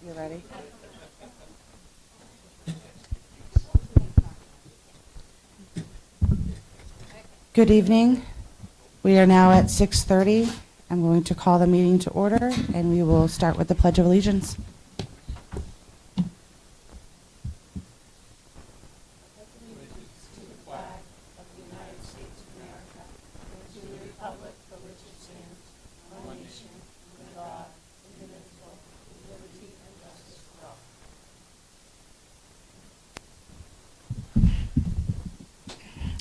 You ready? Good evening. We are now at 6:30. I'm going to call the meeting to order, and we will start with the Pledge of Allegiance.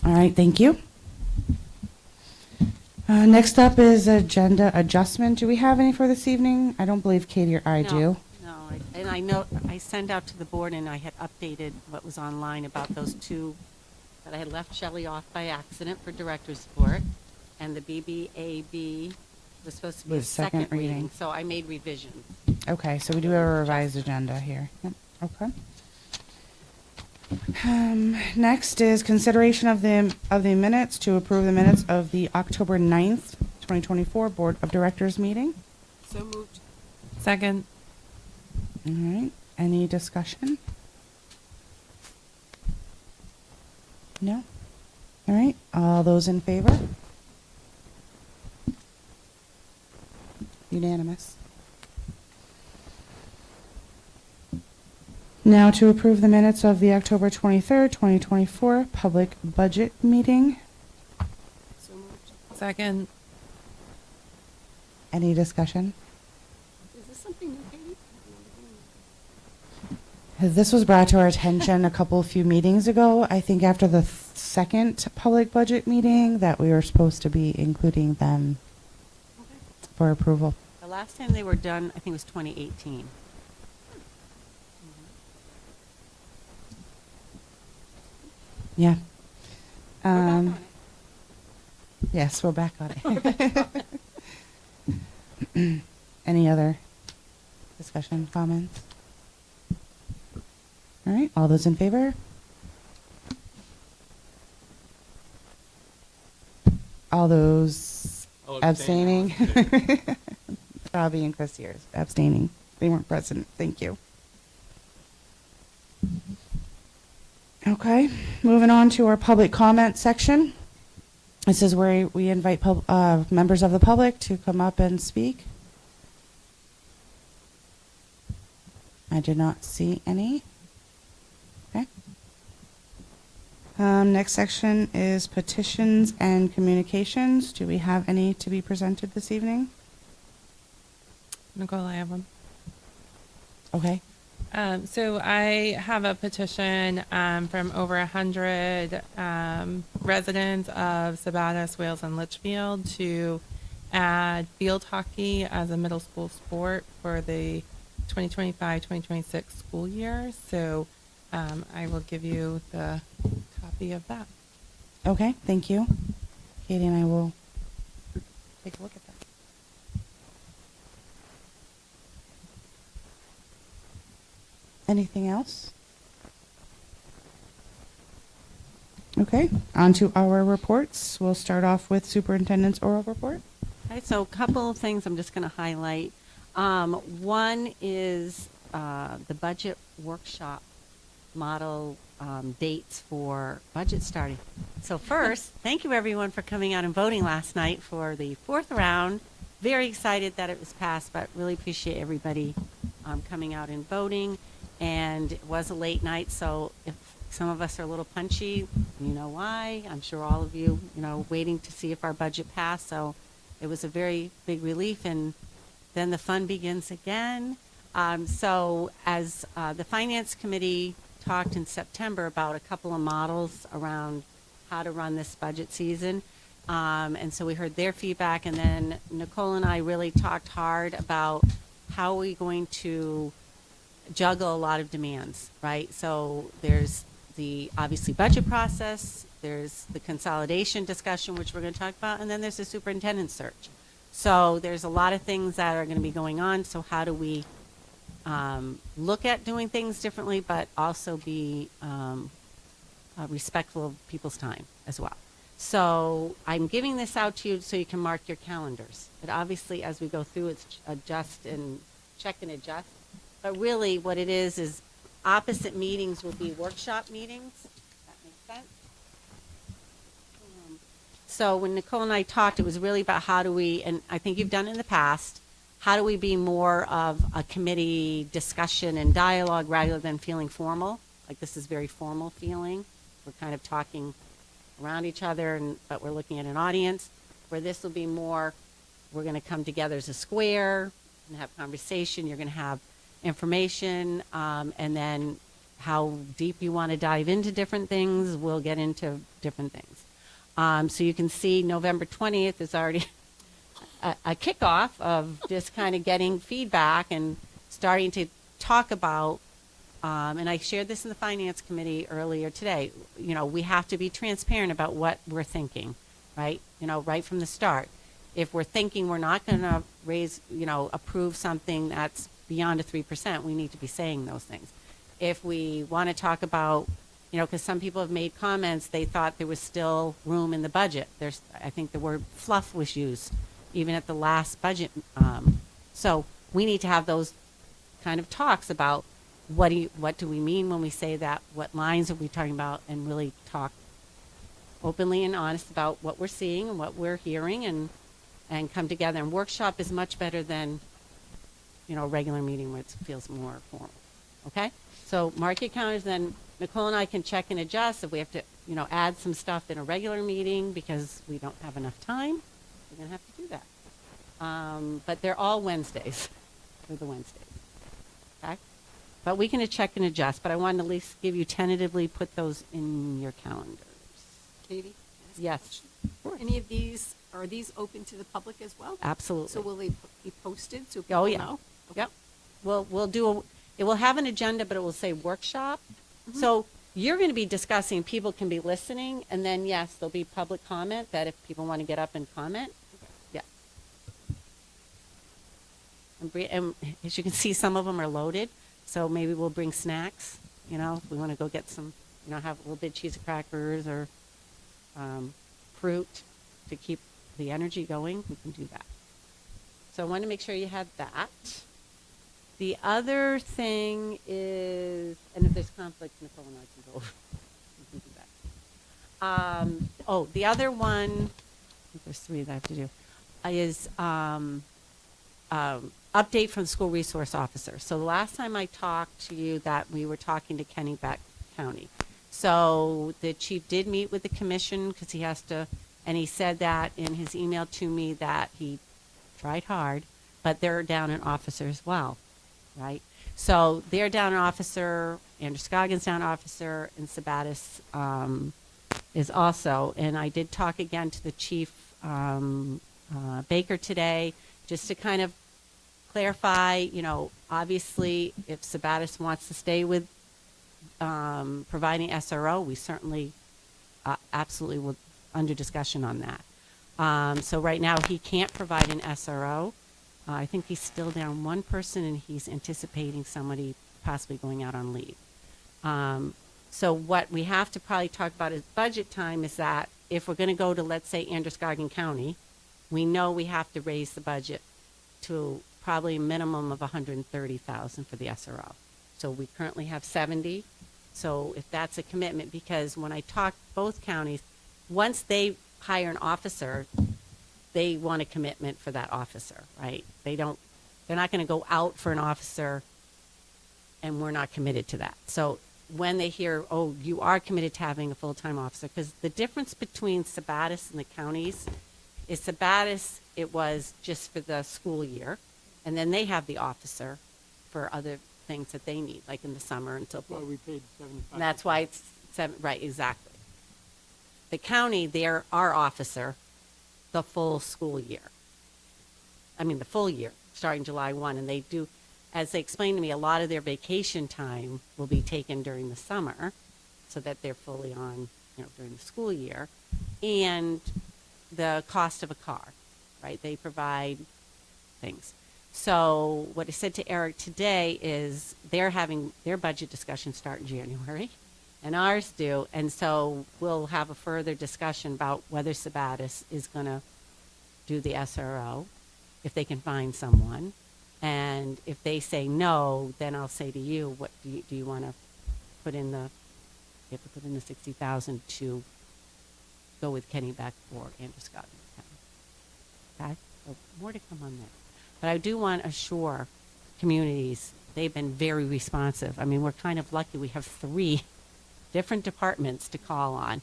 All right, thank you. Next up is agenda adjustment. Do we have any for this evening? I don't believe Katie or I do. No, and I know, I sent out to the board and I had updated what was online about those two, that I had left Shelley off by accident for director's report, and the BBAB was supposed to be a Was second second reading, reading. so I made revisions. Okay, so we do have a revised agenda here. Yep, okay. Next is consideration of the minutes to approve the minutes of the October 9th, 2024 Board of Directors meeting. So moved. Second. All right, any discussion? No? All right, all those in favor? Unanimous. Now to approve the minutes of the October 23rd, 2024 public budget meeting. So moved. Second. Any discussion? Is this something new, Katie? This was brought to our attention a few meetings ago. I think after the second public budget meeting that we were supposed to be including them Okay. for approval. The last time they were done, I think it was 2018. Yeah. We're back on it. Yes, we're back on it. Any other discussion, comments? All right, all those in favor? All those I'll abstaining? abstain. Robbie and Chris here abstaining. They weren't present. Thank you. Okay, moving on to our public comment section. This is where we invite members of the public to come up and speak. I do not see any. Okay. Next section is petitions and communications. Do we have any to be presented this evening? Nicole, I have one. Okay. So I have a petition from over 100 residents of Sabatis, Wales, and Litchfield to add field hockey as a middle school sport for the 2025-2026 school year. So I will give you the copy of that. Okay, thank you. Katie and I will take a look at that. Anything else? Okay, on to our reports. We'll start off with superintendent's oral report. All right, so a couple of things I'm just going to highlight. One is the budget workshop model dates for budget starting. So first, thank you everyone for coming out and voting last night for the fourth round. Very excited that it was passed, but really appreciate everybody coming out and voting. And it was a late night, so if some of us are a little punchy, you know why. I'm sure all of you, waiting to see if our budget passed. So it was a very big relief, and then the fun begins again. So as the Finance Committee talked in September about a couple of models around how to run this budget season, and so we heard their feedback, and then Nicole and I really talked hard about how are we going to juggle a lot of demands, right? So there's the obviously budget process, there's the consolidation discussion, which we're going to talk about, and then there's the superintendent search. So there's a lot of things that are going to be going on. So how do we look at doing things differently, but also be respectful of people's time as well? So I'm giving this out to you so you can mark your calendars. But obviously, as we go through, it's adjust and check and adjust. But really, what it is opposite meetings will be workshop meetings. That makes sense? So when Nicole and I talked, it was really about how do we, and I think you've done it in the past, how do we be more of a committee discussion and dialogue rather than feeling formal? Like this is very formal feeling. We're kind of talking around each other, but we're looking at an audience. Where this will be more, we're going to come together as a square and have conversation. You're going to have information, and then how deep you want to dive into different things, we'll get into different things. So you can see November 20th is already a kickoff of just kind of getting feedback and starting to talk about, and I shared this in the Finance Committee earlier today, you know, we have to be transparent about what we're thinking, right? You know, right from the start. If we're thinking we're not going to approve something that's beyond a 3%, we need to be saying those things. If we want to talk about, you know, because some people have made comments, they thought there was still room in the budget. I think the word fluff was used even at the last budget. So we need to have those kind of talks about what do we mean when we say that, what lines are we talking about, and really talk openly and honest about what we're seeing and what we're hearing, and come together. And workshop is much better than, you know, a regular meeting where it feels more formal. Okay? So mark your calendars, then Nicole and I can check and adjust. If we have to, you know, add some stuff in a regular meeting because we don't have enough time, we're going to have to do that. But they're all Wednesdays. They're the Wednesdays. Okay? But we can check and adjust. But I wanted to at least give you tentatively put those in your calendars. Katie? Yes. Any of these, are these open to the public as well? Absolutely. So will they be posted so people Oh, yeah. know? Okay. Yep. It will have an agenda, but it will say workshop. Mm-hmm. So you're going to be discussing, people can be listening, and then, yes, there'll be public comment that if people want to get up and comment. Yeah. And as you can see, some of them are loaded. So maybe we'll bring snacks, you know, if we want to go get some, you know, have a little bit of cheese and crackers or fruit to keep the energy going, we can do that. So I want to make sure you had that. The other thing is, and if there's conflict, Nicole and I can go over. We can do that. The other one, I think there's 3 that I have to do, is update from the school resource officer. So the last time I talked to you, that we were talking to Kennebec County. So the chief did meet with the commission because he has to, and he said that in his email to me that he tried hard, but they're down an officer as well, right? So they're down an officer, Androscoggin's down an officer, and Sabattis is also. And I did talk again to the chief Baker today just to kind of clarify, you know, obviously if Sabattis wants to stay with providing SRO, we certainly absolutely will under discussion on that. So right now he can't provide an SRO. I think he's still down one person, and he's anticipating somebody possibly going out on leave. So what we have to probably talk about is budget time is that if we're going to go to, let's say, Androscoggin County, we know we have to raise the budget to probably a minimum of $130,000 for the SRO. So we currently have 70. So if that's a commitment, because when I talk both counties, once they hire an officer, they want a commitment for that officer, right? They're not going to go out for an officer and we're not committed to that. So when they hear, oh, you are committed to having a full-time officer, because the difference between Sabattis and the counties is Sabattis, it was just for the school year, and then they have the officer for other things that they need, like in the summer and so forth. Well, we paid 75. And that's why it's right, exactly. The county, they're our officer the full school year. I mean, the full year, starting July 1. And they do, as they explained to me, a lot of their vacation time will be taken during the summer so that they're fully on, you know, during the school year. And the cost of a car, right? They provide things. So what I said to Eric today is they're having their budget discussions start in January, and ours do. And so we'll have a further discussion about whether Sabattis is going to do the SRO, if they can find someone. And if they say no, then I'll say to you, what do you want to put in the, you have to put in the 60,000 to go with Kennebec or Androscoggin County. Okay? So more to come on that. But I do want to assure communities, they've been very responsive. I mean, we're kind of lucky. We have 3 different departments to call on.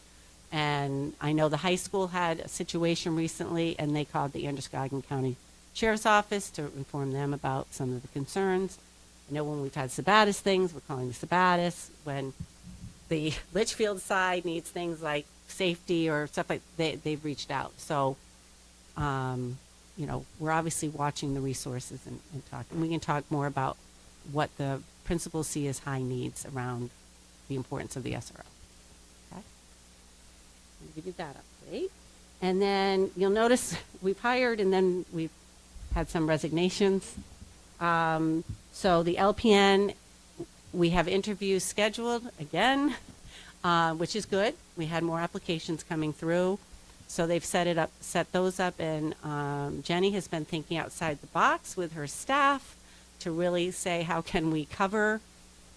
And I know the high school had a situation recently, and they called the Androscoggin County Sheriff's Office to inform them about some of the concerns. I know when we've had Sabatis things, we're calling the Sabatis. When the Litchfield side needs things like safety or stuff like they've reached out. So, you know, we're obviously watching the resources and talking. We can talk more about what the principals see as high needs around the importance of the SRO. Okay? I'll give you that update. And then you'll notice we've hired and then we've had some resignations. So the LPN, we have interviews scheduled again, which is good. We had more applications coming through. So they've set those up, and Jenny has been thinking outside the box with her staff to really say how can we cover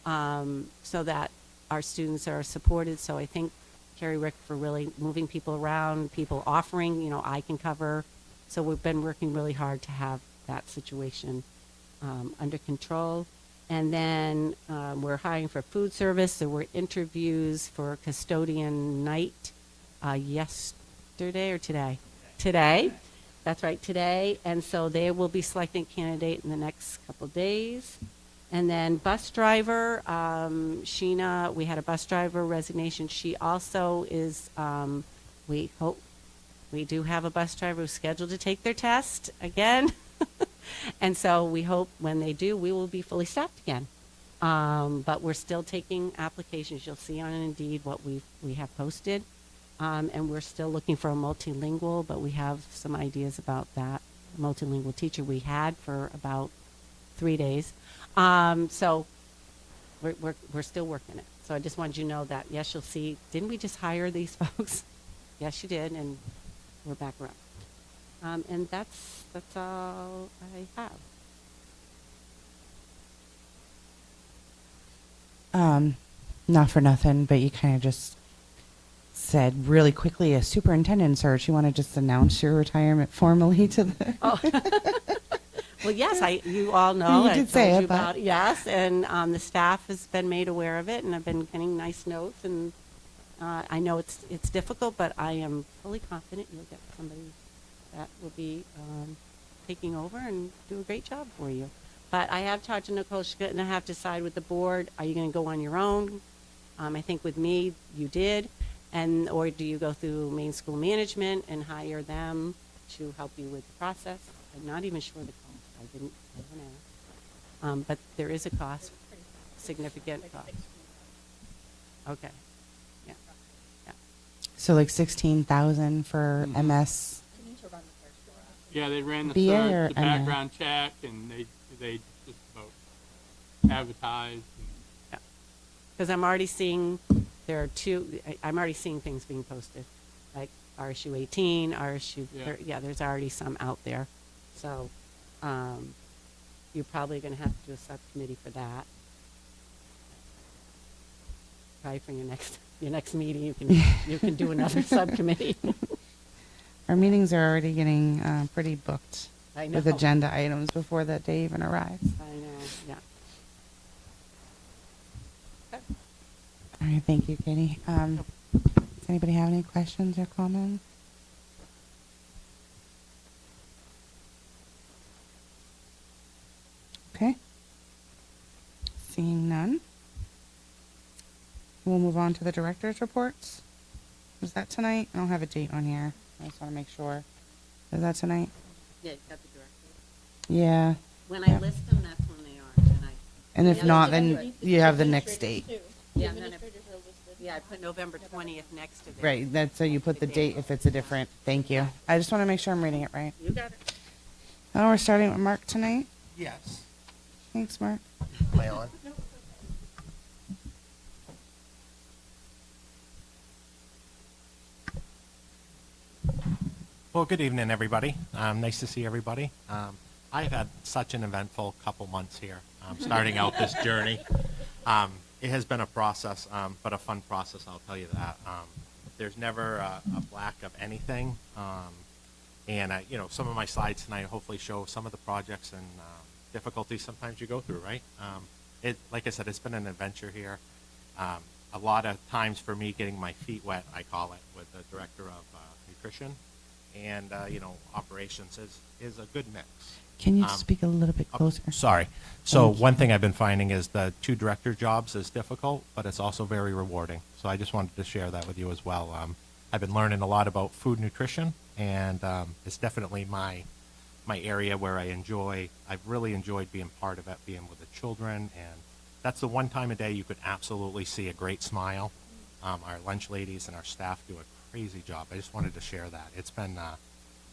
so that our students are supported. So I think Carrie Rick for really moving people around, people offering, you know, I can cover. So we've been working really hard to have that situation under control. And then we're hiring for food service. There were interviews for custodian night yesterday or today? Today. That's right, today. And so they will be selecting a candidate in the next couple days. And then bus driver, Sheena, we had a bus driver resignation. She also is, we hope, we do have a bus driver who's scheduled to take their test again. And so we hope when they do, we will be fully staffed again. But we're still taking applications. You'll see on Indeed what we have posted. And we're still looking for a multilingual, but we have some ideas about that. A multilingual teacher we had for about 3 days. So we're still working it. So I just wanted you to know that, yes, you'll see, didn't we just hire these folks? Yes, you did, and we're back around. And that's all I have. Not for nothing, but you kind of just said really quickly a superintendent search. You want to just announce your retirement formally to the. Oh. Well, yes, you all know. You I did say told it, you but- about it, yes, and the staff has been made aware of it, and I've been getting nice notes, and I know it's difficult, but I am fully confident you'll get somebody that will be taking over and do a great job for you. But I have talked to Nicole. She's going to have to decide with the board. Are you going to go on your own? I think with me, you did. Or do you go through main school management and hire them to help you with the process? I'm not even sure the cost. I didn't ask. But there is a cost, significant cost. Okay. Yeah. Yeah. So like 16,000 for MS. Yeah, they ran the BA search, or the MA? background check, and they just about advertised. And Because I'm already seeing I'm already seeing things being posted, like RSU 18, RSU, Yeah. there's already some out there. So you're probably going to have to do a subcommittee for that. Probably for your next meeting, you can do another subcommittee. Our meetings are already getting pretty booked I know. with agenda items before that day even arrives. I know, yeah. Okay. All right, thank you, Katie. Does anybody have any questions or comments? Okay. Seeing none. We'll move on to the director's reports. Was that tonight? I don't have a date on here. I just want to make sure. Is that tonight? Yeah, you got the director. Yeah. When Yeah. I list them, that's when they are. And if Yeah, not, that's then you have the next date. Yeah, and then I put November 20th next to it. Right, that's so you put the date if it's a different. Thank you. I just want to make sure I'm reading it right. You got it. Oh, we're starting with Mark tonight. Yes. Thanks, Mark. Am I on? Well, good evening, everybody. Nice to see everybody. I've had such an eventful couple months here, starting out this journey. It has been a process, but a fun process, I'll tell you that. There's never a lack of anything. And, some of my slides tonight hopefully show some of the projects and difficulties sometimes you go through, right? Like I said, it's been an adventure here. A lot of times for me getting my feet wet, I call it, with the director of nutrition and, operations is a good mix. Can you speak a little bit closer? Sorry. So Thank you. one thing I've been finding is the two director jobs is difficult, but it's also very rewarding. So I just wanted to share that with you as well. I've been learning a lot about food nutrition, and it's definitely my area where I've really enjoyed being part of it, being with the children, and that's the one time a day you could absolutely see a great smile. Our lunch ladies and our staff do a crazy job. I just wanted to share that. It's been,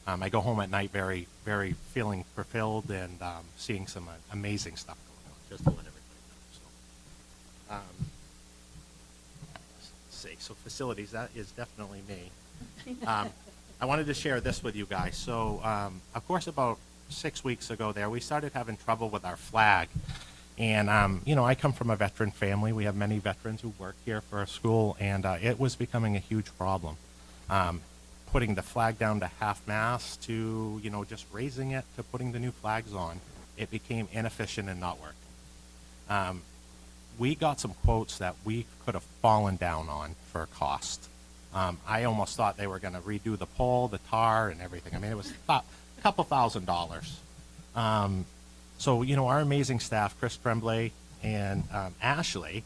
I go home at night very, very feeling fulfilled and seeing some amazing stuff going on, just to let everybody know. So, let's see. So facilities, that is definitely me. I wanted to share this with you guys. So, of course, about 6 weeks ago there, we started having trouble with our flag. And, I come from a veteran family. We have many veterans who work here for our school, and it was becoming a huge problem. Putting the flag down to half-mast to, just raising it to putting the new flags on, it became inefficient and not working. We got some quotes that we could have fallen down on for cost. I almost thought they were going to redo the pole, the tar, and everything. I mean, it was a couple $1,000s. So, our amazing staff, Chris Tremblay and Ashley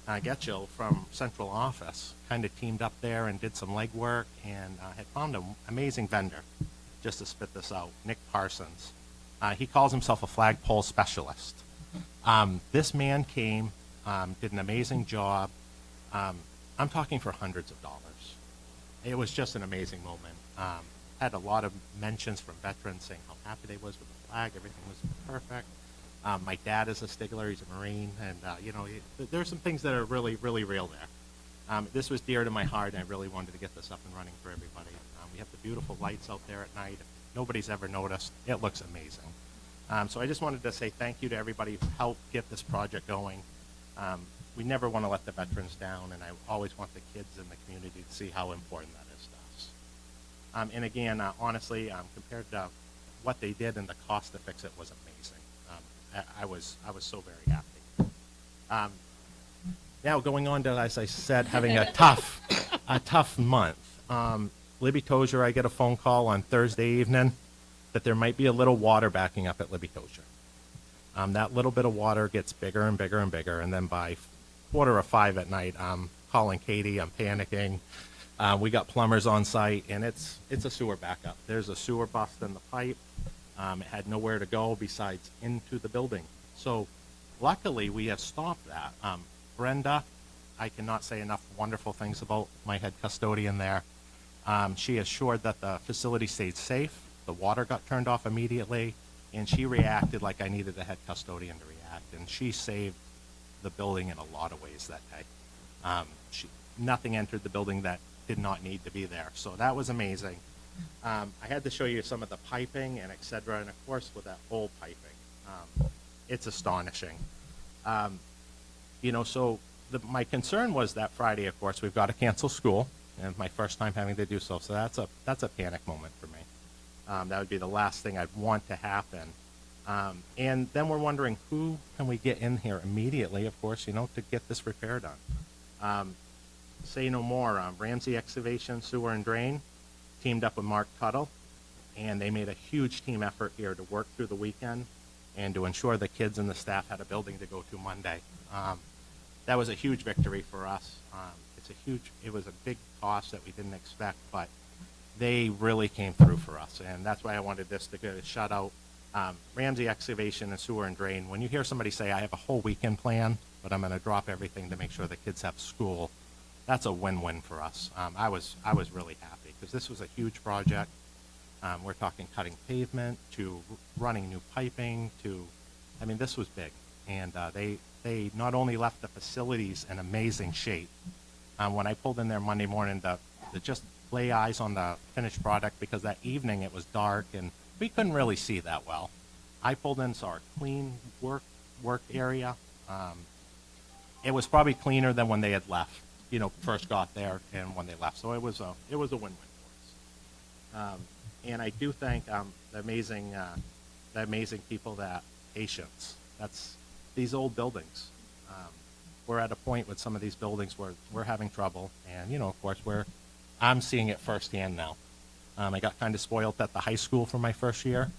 Getchell from central office, kind of teamed up there and did some legwork and had found an amazing vendor just to spit this out, Nick Parsons. He calls himself a flagpole specialist. This man came, did an amazing job. I'm talking for hundreds of dollars. It was just an amazing moment. Had a lot of mentions from veterans saying how happy they was with the flag. Everything was perfect. My dad is a Stigler. He's a Marine. And, there's some things that are really, really real there. This was dear to my heart, and I really wanted to get this up and running for everybody. We have the beautiful lights out there at night. If nobody's ever noticed, it looks amazing. So I just wanted to say thank you to everybody who helped get this project going. We never want to let the veterans down, and I always want the kids in the community to see how important that is to us. And again, honestly, compared to what they did and the cost to fix it was amazing. I was so very happy. Now going on to, as I said, having a tough month. Libby Tozier, I get a phone call on Thursday evening that there might be a little water backing up at Libby Tozier. That little bit of water gets bigger and bigger and bigger, and then by 4:45 at night, I'm calling Katie. I'm panicking. We got plumbers on site, and it's a sewer backup. There's a sewer bust in the pipe. It had nowhere to go besides into the building. So luckily, we have stopped that. Brenda, I cannot say enough wonderful things about my head custodian there. She assured that the facility stayed safe. The water got turned off immediately, and she reacted like I needed a head custodian to react, and she saved the building in a lot of ways that day. Nothing entered the building that did not need to be there, so that was amazing. I had to show you some of the piping and et cetera, and of course with that whole piping, it's astonishing. So my concern was that Friday, of course, we've got to cancel school, and my first time having to do so, so that's a panic moment for me. That would be the last thing I'd want to happen. And then we're wondering who can we get in here immediately, of course, to get this repair done. Say no more. Ramsey Excavation, Sewer and Drain teamed up with Mark Tuttle, and they made a huge team effort here to work through the weekend and to ensure the kids and the staff had a building to go to Monday. That was a huge victory for us. It was a big cost that we didn't expect, but they really came through for us, and that's why I wanted this to get a shout out. Ramsey Excavation and Sewer and Drain, when you hear somebody say, I have a whole weekend plan, but I'm going to drop everything to make sure the kids have school, that's a win-win for us. I was really happy because this was a huge project. We're talking cutting pavement to running new piping this was big. And they not only left the facilities in amazing shape. When I pulled in there Monday morning to just lay eyes on the finished product, because that evening it was dark and we couldn't really see that well. I pulled in, saw a clean work area. It was probably cleaner than when they had left, first got there and when they left. So it was a win-win for us. And I do thank the amazing people that Patience. That's these old buildings. We're at a point with some of these buildings where we're having trouble, and of course I'm seeing it firsthand now. I got kind of spoiled at the high school for my first year,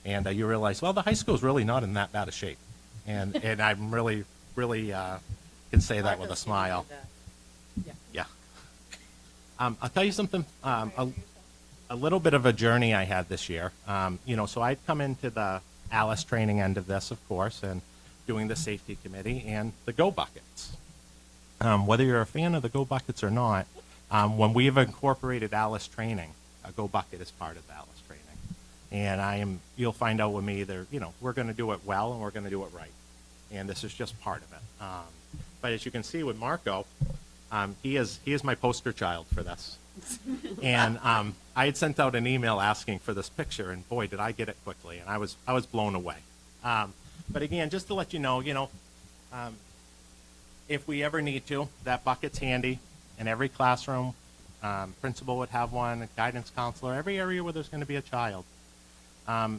and you realize, well, the high school is really not in that bad a shape, and I'm really can say that with a smile. Yeah. I'll tell you something. A little bit of a journey I had this year. So I'd come into the Alice training end of this, of course, and doing the safety committee and the Go Buckets. Whether you're a fan of the Go Buckets or not, when we've incorporated Alice training, a Go Bucket is part of Alice training. And you'll find out with me, we're going to do it well and we're going to do it right. And this is just part of it. But as you can see with Marco, he is my poster child for this. And I had sent out an email asking for this picture, and boy, did I get it quickly, and I was blown away. But again, just to let you know, if we ever need to, that bucket's handy in every classroom. Principal would have one, a guidance counselor, every area where there's going to be a child. That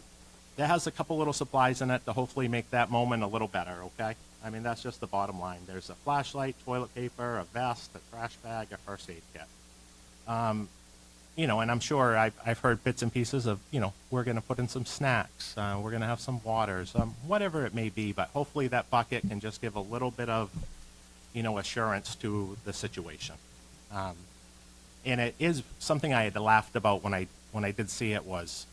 has a couple little supplies in it to hopefully make that moment a little better, okay? I mean, that's just the bottom line. There's a flashlight, toilet paper, a vest, a trash bag, a first aid kit. And I'm sure I've heard bits and pieces of, we're going to put in some snacks, we're going to have some waters, whatever it may be, but hopefully that bucket can just give a little bit of, assurance to the situation. And it is something I had laughed about when I did see it was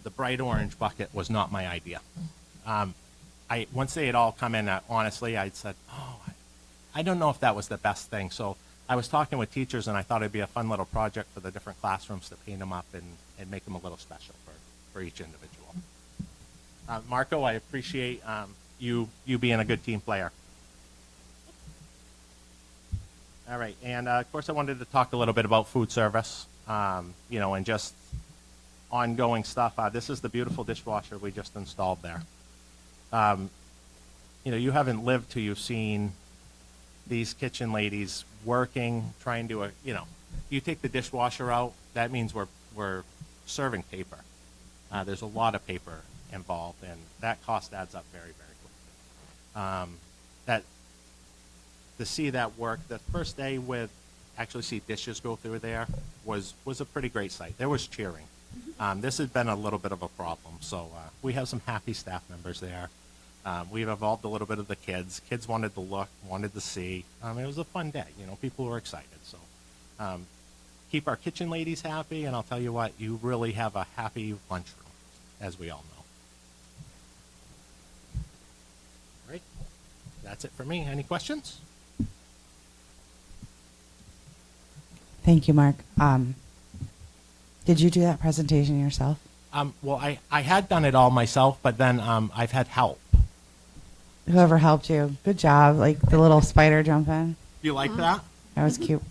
the bright orange bucket was not my idea. Once they had all come in, honestly, I said, I don't know if that was the best thing. So I was talking with teachers, and I thought it'd be a fun little project for the different classrooms to paint them up and make them a little special for each individual. Marco, I appreciate you being a good team player. All right, and of course I wanted to talk a little bit about food service, and just ongoing stuff. This is the beautiful dishwasher we just installed there. You haven't lived till you've seen these kitchen ladies working, trying to, you take the dishwasher out, that means we're serving paper. There's a lot of paper involved, and that cost adds up very, very quickly. To see that work, the first day with actually see dishes go through there was a pretty great sight. There was cheering. This has been a little bit of a problem, so we have some happy staff members there. We've involved a little bit of the kids. Kids wanted to look, wanted to see. It was a fun day. People were excited. So keep our kitchen ladies happy, and I'll tell you what, you really have a happy lunchroom, as we all know. All right, that's it for me. Any questions? Thank you, Mark. Did you do that presentation yourself? Well, I had done it all myself, but then I've had help. Whoever helped you, good job. Like the little spider jumping. You like that? That was cute.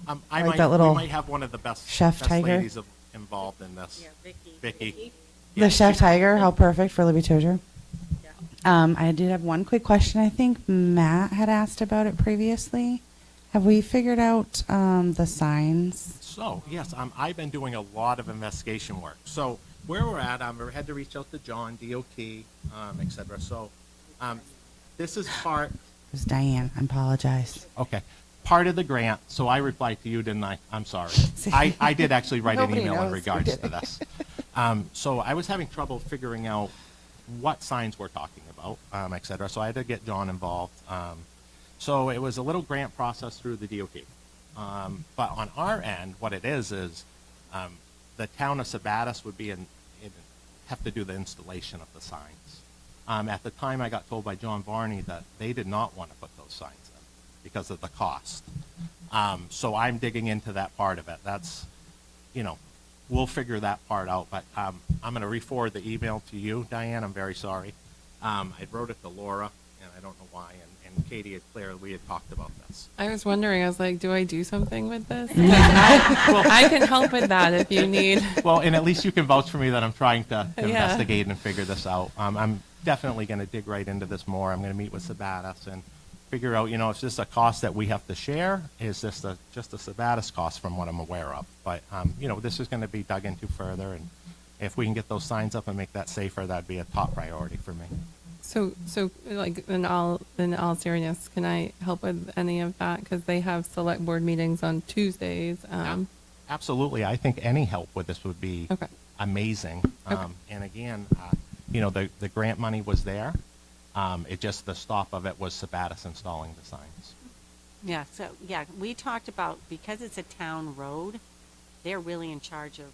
We little might have one of the best chef tiger? ladies involved in this. Yeah, Vicky. The chef tiger, how perfect for Libby Tozer. I did have one quick question. I think Matt had asked about it previously. Have we figured out the signs? So, yes, I've been doing a lot of investigation work. So, where we're at, I had to reach out to John, DOT, et cetera. So, this is part... It was Diane. I apologize. Okay. Part of the grant. So, I replied to you, didn't I? I'm sorry. I did actually write an Nobody email in knows. regards We to did. this. So, I was having trouble figuring out what signs we're talking about, et cetera. So, I had to get John involved. So it was a little grant process through the DOT. But on our end, what it is the town of Sabattis would have to do the installation of the signs. At the time, I got told by John Varney that they did not want to put those signs in because of the cost. So I'm digging into that part of it. That's, we'll figure that part out. But I'm going to re-forward the email to you, Diane. I'm very sorry. I wrote it to Laura, and I don't know why. and Katie had cleared, we had talked about this. I was wondering, I was like, do I do something with this? I can help with that if you need. Well, and at least you can vouch for me that I'm trying to Yeah. investigate and figure this out. I'm definitely going to dig right into this more. I'm going to meet with Sabatis and figure out, is this a cost that we have to share? Is this just a Sabatis cost from what I'm aware of? But, this is going to be dug into further, and if we can get those signs up and make that safer, that'd be a top priority for me. So like in all seriousness, can I help with any of that? Because they have select board meetings on Tuesdays. Absolutely. I think any help with this would be Okay. amazing. Okay. And again, the grant money was there. It just, the stop of it was Sabatis installing the signs. Yeah, so, yeah, we talked about, because it's a town road, they're really in charge of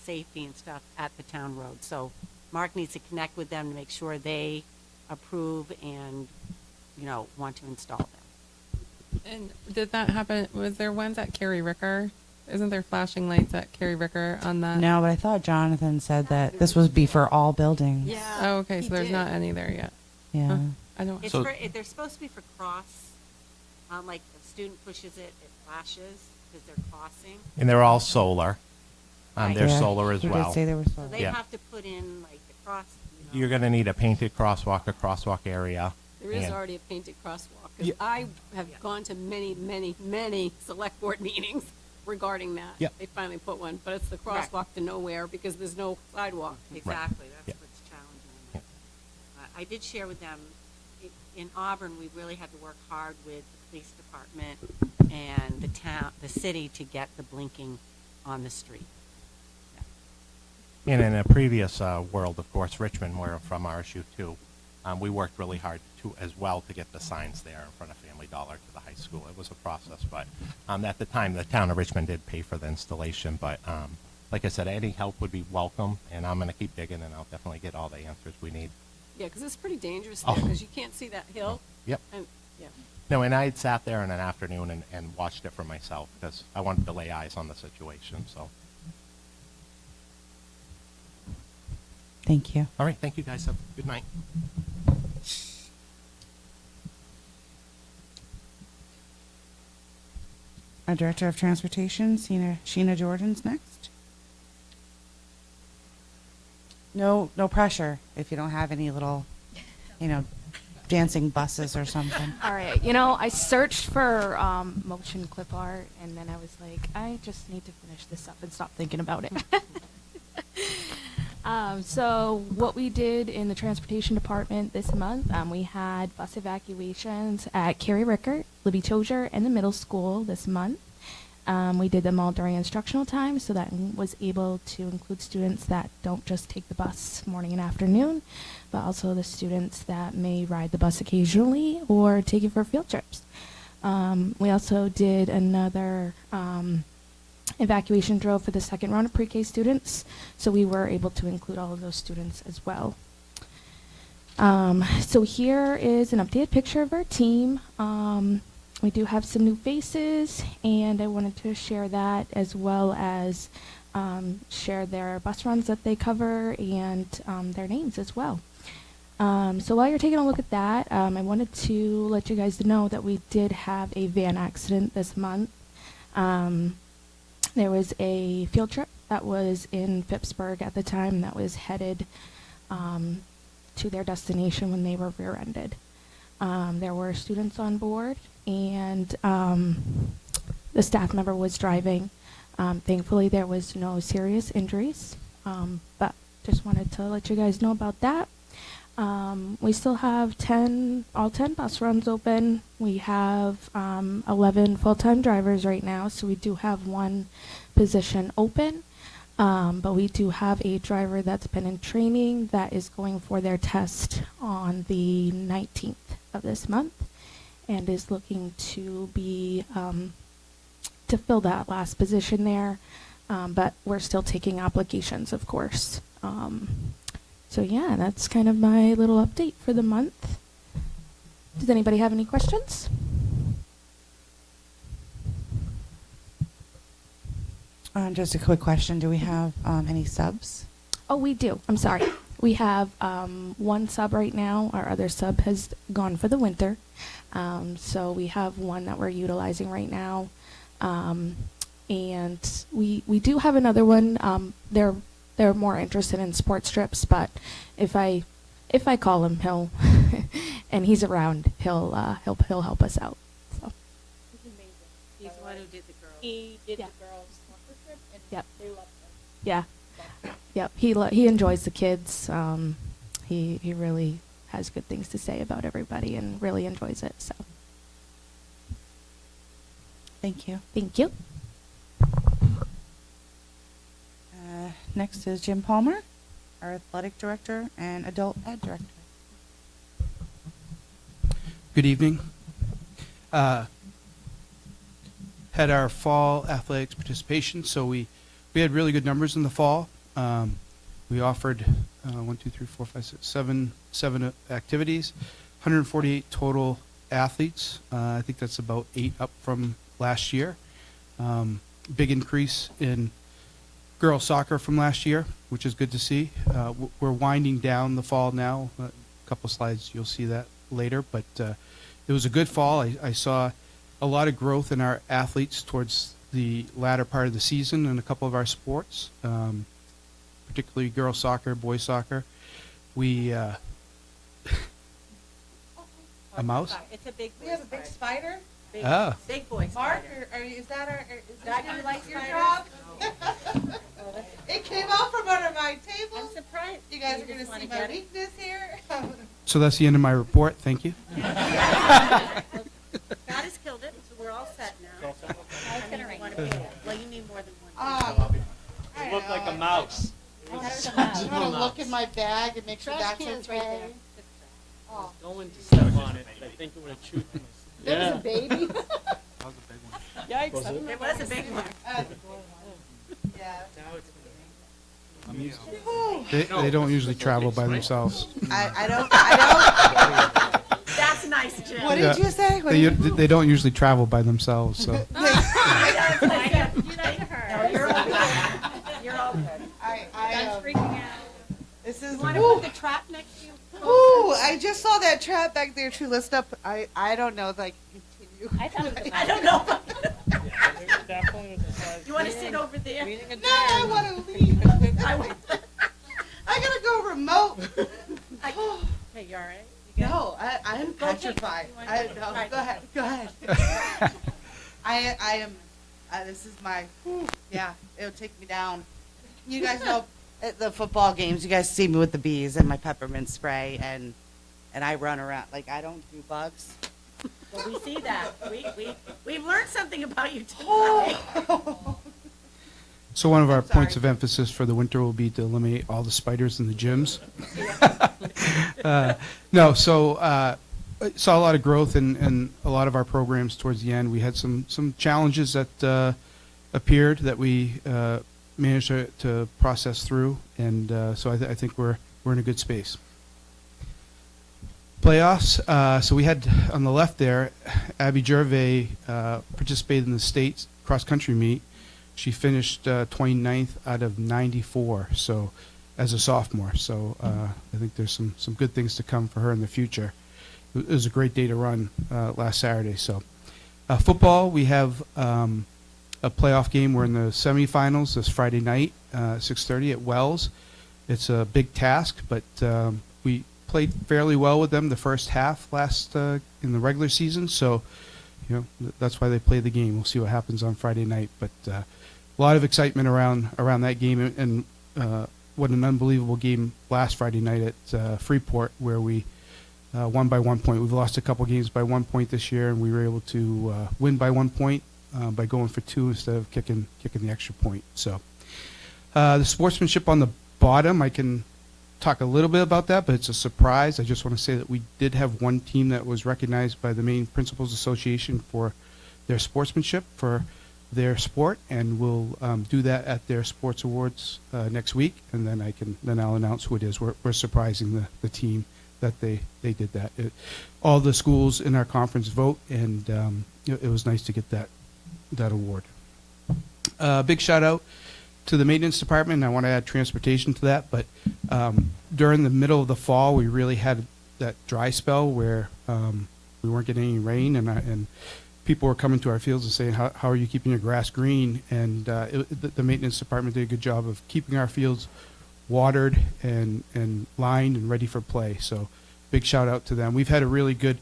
safety and stuff at the town road. So Mark needs to connect with them to make sure they approve and, want to install them. And did that happen? Was there ones at Carrie Ricker? Isn't there flashing lights at Carrie Ricker on that? No, but I thought Jonathan said that this would be for all buildings. Yeah. Oh, okay. he So there's did. not any there yet. Yeah. Huh. I don't. It's So- they're supposed to be for cross, like the student pushes it, it flashes because they're crossing. And they're all solar. Right. They're Yeah, solar as he did well. say they were So solar. they Yeah. have to put in like the cross, You're going to need a painted crosswalk, a crosswalk area. There is and- already a painted crosswalk. 'Cause Yeah. I have gone to many, many, many select board meetings regarding that. Yeah. They finally put one, but it's the Right. crosswalk to nowhere because there's no sidewalk. Exactly, that's Yeah. what's challenging. I did share with them, in Auburn, we really had to work hard with the police department and the town, the city to get the blinking on the street. And in a previous world, of course, Richmond, where from RSU too, we worked really hard as well to get the signs there in front of Family Dollar to the high school. It was a process, but at the time, the town of Richmond did pay for the installation. But like I said, any help would be welcome, and I'm going to keep digging, and I'll definitely get all the answers we need. Yeah, because it's pretty dangerous there Oh. because you can't see that hill. Yep. And, yeah. No, and I had sat there in an afternoon and watched it for myself because I wanted to lay eyes on the situation. So, Thank you. all right, thank you guys. Have a good night. Our Director of Transportation, Sheena Jordan's next. No pressure if you don't have any little, dancing buses or something. All right. I searched for motion clip art, and then I was like, I just need to finish this up and stop thinking about it. So what we did in the transportation department this month, we had bus evacuations at Carrie Rickert, Libby Tozier, and the middle school this month. We did them all during instructional time, so that was able to include students that don't just take the bus morning and afternoon, but also the students that may ride the bus occasionally or take it for field trips. We also did another evacuation drill for the second round of pre-K students, so we were able to include all of those students as well. So here is an updated picture of our team. We do have some new faces, and I wanted to share that as well as share their bus runs that they cover and their names as well. So while you're taking a look at that, I wanted to let you guys know that we did have a van accident this month. There was a field trip that was in Phippsburg at the time that was headed to their destination when they were rear-ended. There were students on board, and the staff member was driving. Thankfully, there was no serious injuries, but just wanted to let you guys know about that. We still have all 10 bus runs open. We have 11 full-time drivers right now, so we do have one position open. But we do have a driver that's been in training that is going for their test on the 19th of this month and is looking to be to fill that last position there. But we're still taking applications, of course. So yeah, that's kind of my little update for the month. Does anybody have any questions? Just a quick question. Do we have any subs? Oh, we do. I'm sorry. We have one sub right now. Our other sub has gone for the winter. So we have one that we're utilizing right now. And we do have another one. They're more interested in sports trips, but if I call him, he'll and he's around, he'll help us out. So He's the one who did the girls. He did Yeah. the girls' soccer trip, and Yep. they loved him. yeah, yep. He enjoys the kids. He really has good things to say about everybody and really enjoys it. So Thank you. thank you. Next is Jim Palmer, our athletic director and adult ed director. Good evening. Had our fall athletics participation, so we had really good numbers in the fall. We offered 7 activities, 148 total athletes. I think that's about 8 up from last year. Big increase in girls soccer from last year, which is good to see. We're winding down the fall now. A couple slides, you'll see that later, but it was a good fall. I saw a lot of growth in our athletes towards the latter part of the season in a couple of our sports, particularly girls soccer, boys soccer. We a mouse? It's a big boy. We have a big spider. Big, Ah. big boy Mark, spider. is that That you like your spiders? job? It came out from under my table. I'm surprised. You guys You are gonna just wanna see my get it? weakness here. So that's the end of my report. Thank you. God has killed it, so we're all set now. I mean, you want to be, well, you need more than one. It Looked like a mouse. I'm gonna look in my bag and make sure that's can's okay. right there. Going to step on it. I think it would have chewed. There was a Yeah. baby. Yikes. There was a big one. Yeah. They don't usually travel by themselves. I don't. That's nice, Jim. What did you say? What They, did you- they don't usually travel by themselves. So No, you're all good. You're all good. I Freaking out. this is. Want to Ooh, put the trap next to you? ooh, I just saw that trap back there too. Let's stop. I don't know if I can continue. I thought it was I don't know. Definitely was the size. You want to sit over there? No, I want to leave. I would- I gotta go remote. Hey, you all right? You good? No, I'm Go take- petrified. you wanna go? No, All right. go ahead. Go ahead. I am. This is my. Yeah, it'll take me down. You guys know at the football games. You guys see me with the bees and my peppermint spray, and I run around like I don't do bugs. Well, we see that. We've learned something about you tonight. Oh. So one of our I'm sorry. points of emphasis for the winter will be to eliminate all the spiders in the gyms. No, so saw a lot of growth in a lot of our programs towards the end. We had some challenges that appeared that we managed to process through, and so I think we're in a good space. Playoffs. So we had on the left there, Abby Gervais participated in the state cross country meet. She finished 29th out of 94. So as a sophomore. So I think there's some good things to come for her in the future. It was a great day to run last Saturday. So football, we have a playoff game. We're in the semifinals this Friday night, 6:30 at Wells. It's a big task, but we played fairly well with them the first half last in the regular season. So, you know, that's why they play the game. We'll see what happens on Friday night. But a lot of excitement around that game, and what an unbelievable game last Friday night at Freeport, where we won by 1 point. We've lost a couple games by 1 point this year, and we were able to win by 1 point by going for 2 instead of kicking the extra point. So the sportsmanship on the bottom, I can talk a little bit about that, but it's a surprise. I just want to say that we did have one team that was recognized by the Maine Principals Association for their sportsmanship for their sport, and we'll do that at their sports awards next week, and then I'll announce who it is. We're surprising the team that they did that. All the schools in our conference vote, and it was nice to get that award. Big shout out to the maintenance department, and I want to add transportation to that, but during the middle of the fall, we really had that dry spell where we weren't getting any rain, and people were coming to our fields and saying, how are you keeping your grass green? And the maintenance department did a good job of keeping our fields watered and lined and ready for play. So big shout out to them. We've had a really good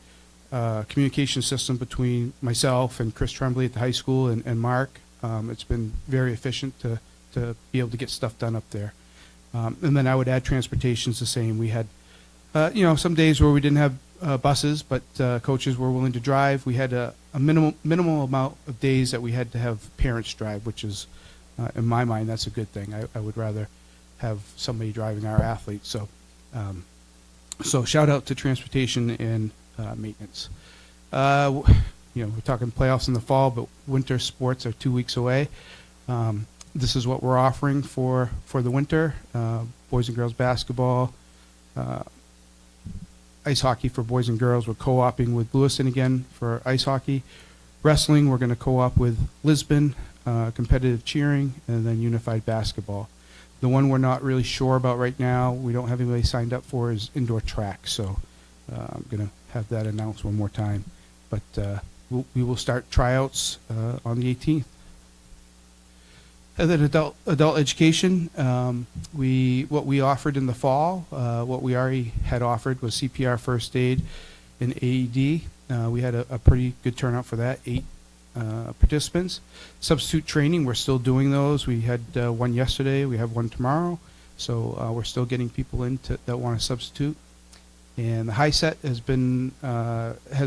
communication system between myself and Chris Tremblay at the high school and Mark. It's been very efficient to be able to get stuff done up there. And then I would add transportation's the same. We had, some days where we didn't have buses, but coaches were willing to drive. We had a minimal amount of days that we had to have parents drive, which is, in my mind, that's a good thing. I would rather have somebody driving our athletes. So shout out to transportation and maintenance. We're talking playoffs in the fall, but winter sports are 2 weeks away. This is what we're offering for the winter: boys and girls basketball, ice hockey for boys and girls. We're co-oping with Lewiston again for ice hockey. Wrestling, we're going to co-op with Lisbon, competitive cheering, and then unified basketball. The one we're not really sure about right now, we don't have anybody signed up for, is indoor track. So I'm going to have that announced one more time. But we will start tryouts on the 18th. And then adult education, what we offered in the fall, what we already had offered was CPR, first aid, and AED. We had a pretty good turnout for that, 8 participants. Substitute training, we're still doing those. We had one yesterday, we have one tomorrow. So we're still getting people in that want to substitute. And the high set has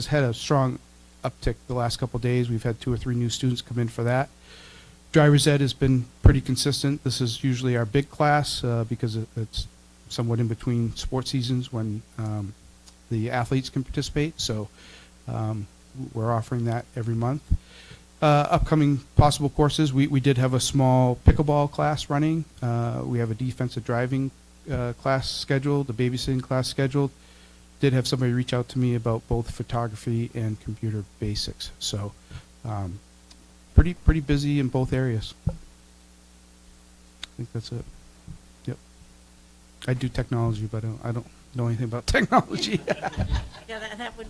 had a strong uptick the last couple of days. We've had 2 or 3 new students come in for that. Driver's ed has been pretty consistent. This is usually our big class because it's somewhat in between sports seasons when the athletes can participate. So we're offering that every month. Upcoming possible courses, we did have a small pickleball class running. We have a defensive driving class scheduled, a babysitting class scheduled. Did have somebody reach out to me about both photography and computer basics. So pretty busy in both areas. I think that's it. Yep. I do technology, but I don't know anything about technology. Yeah, that would.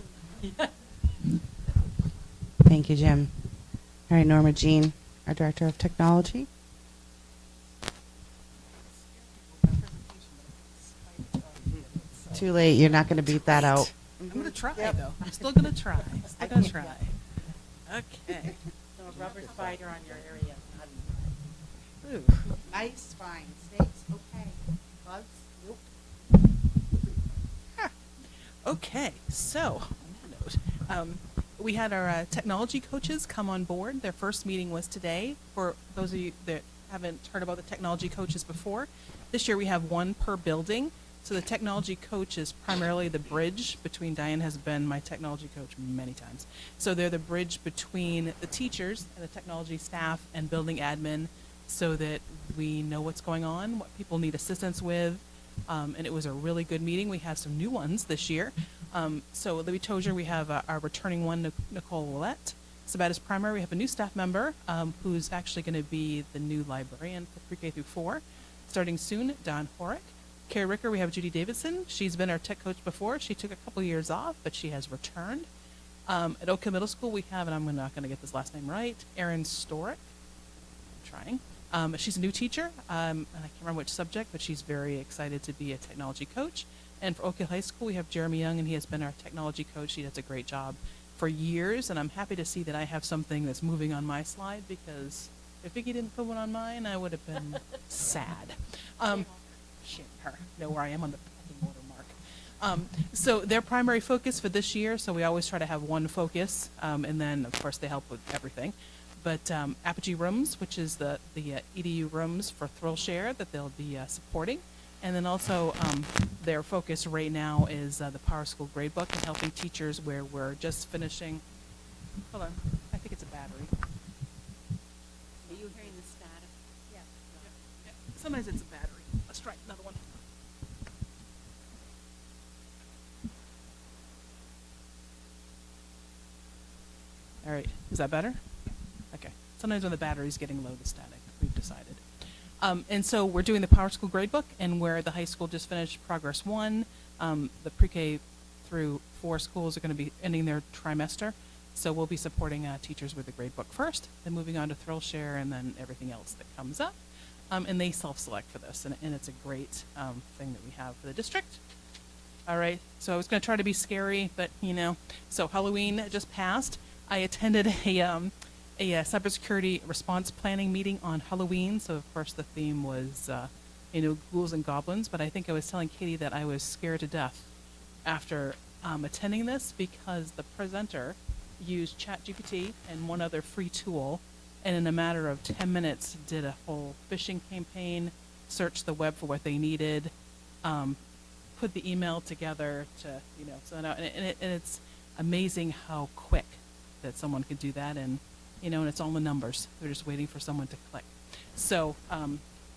Thank you, Jim. All right, Norma Jean, our Director of Technology. Too late. You're not going to beat that out. I'm going to try, though. I'm still going to try. Still going to try. Okay. So a rubber spider on your area. Ooh. Nice, fine. Snakes, okay. Bugs, nope. Okay, so on that note, we had our technology coaches come on board. Their first meeting was today. For those of you that haven't heard about the technology coaches before, this year we have 1 per building. So the technology coach is primarily the bridge between, Diane has been my technology coach many times. So they're the bridge between the teachers and the technology staff and building admin so that we know what's going on, what people need assistance with. And it was a really good meeting. We have some new ones this year. So Libby Tozier, we have our returning one, Nicole Willette. Sabatis Primary, we have a new staff member who's actually going to be the new librarian for pre-K through 4, starting soon, Don Horick. Carrie Ricker, we have Judy Davidson. She's been our tech coach before. She took a couple years off, but she has returned. At Oak Hill Middle School, we have, and I'm not going to get this last name right, Erin Storick. I'm trying. She's a new teacher, and I can't remember which subject, but she's very excited to be a technology coach. And for Oak Hill High School, we have Jeremy Young, and he has been our technology coach. He does a great job for years, and I'm happy to see that I have something that's moving on my slide, because if Vicki didn't put one on mine, I would have been sad. Shame her. Know where I am on the pecking order mark. So their primary focus for this year, so we always try to have one focus, and then, of course, they help with everything. But Apogee Rooms, which is the EDU rooms for ThrillShare that they'll be supporting. And then also their focus right now is the Power School Gradebook and helping teachers where we're just finishing. Hold on. I think it's a battery. Are you hearing the static? Yeah. Sometimes it's a battery. Let's try another one. All right. Is that better? Okay. Sometimes when the battery's getting low, the static, we've decided. And so we're doing the Power School Gradebook, and where the high school just finished Progress 1, the pre-K through 4 schools are going to be ending their trimester. So we'll be supporting teachers with the gradebook first, then moving on to ThrillShare, and then everything else that comes up. And they self-select for this, and it's a great thing that we have for the district. All right, so I was going to try to be scary, but so Halloween just passed. I attended a cybersecurity response planning meeting on Halloween. So of course the theme was, ghouls and goblins. But I think I was telling Katie that I was scared to death after attending this, because the presenter used ChatGPT and one other free tool, and in a matter of 10 minutes did a whole phishing campaign, searched the web for what they needed, put the email together to, send out, and it's amazing how quick that someone could do that, and and it's all the numbers. They're just waiting for someone to click. So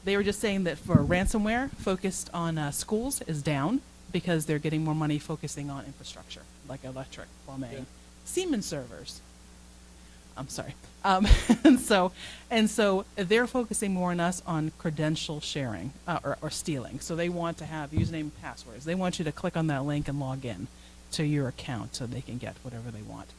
they were just saying that for ransomware focused on schools is down, because they're getting more money focusing on infrastructure like electric, plumbing, Siemens servers. I'm sorry. And so they're focusing more on us on credential sharing or stealing. So they want to have username and passwords. They want you to click on that link and log in to your account so they can get whatever they want.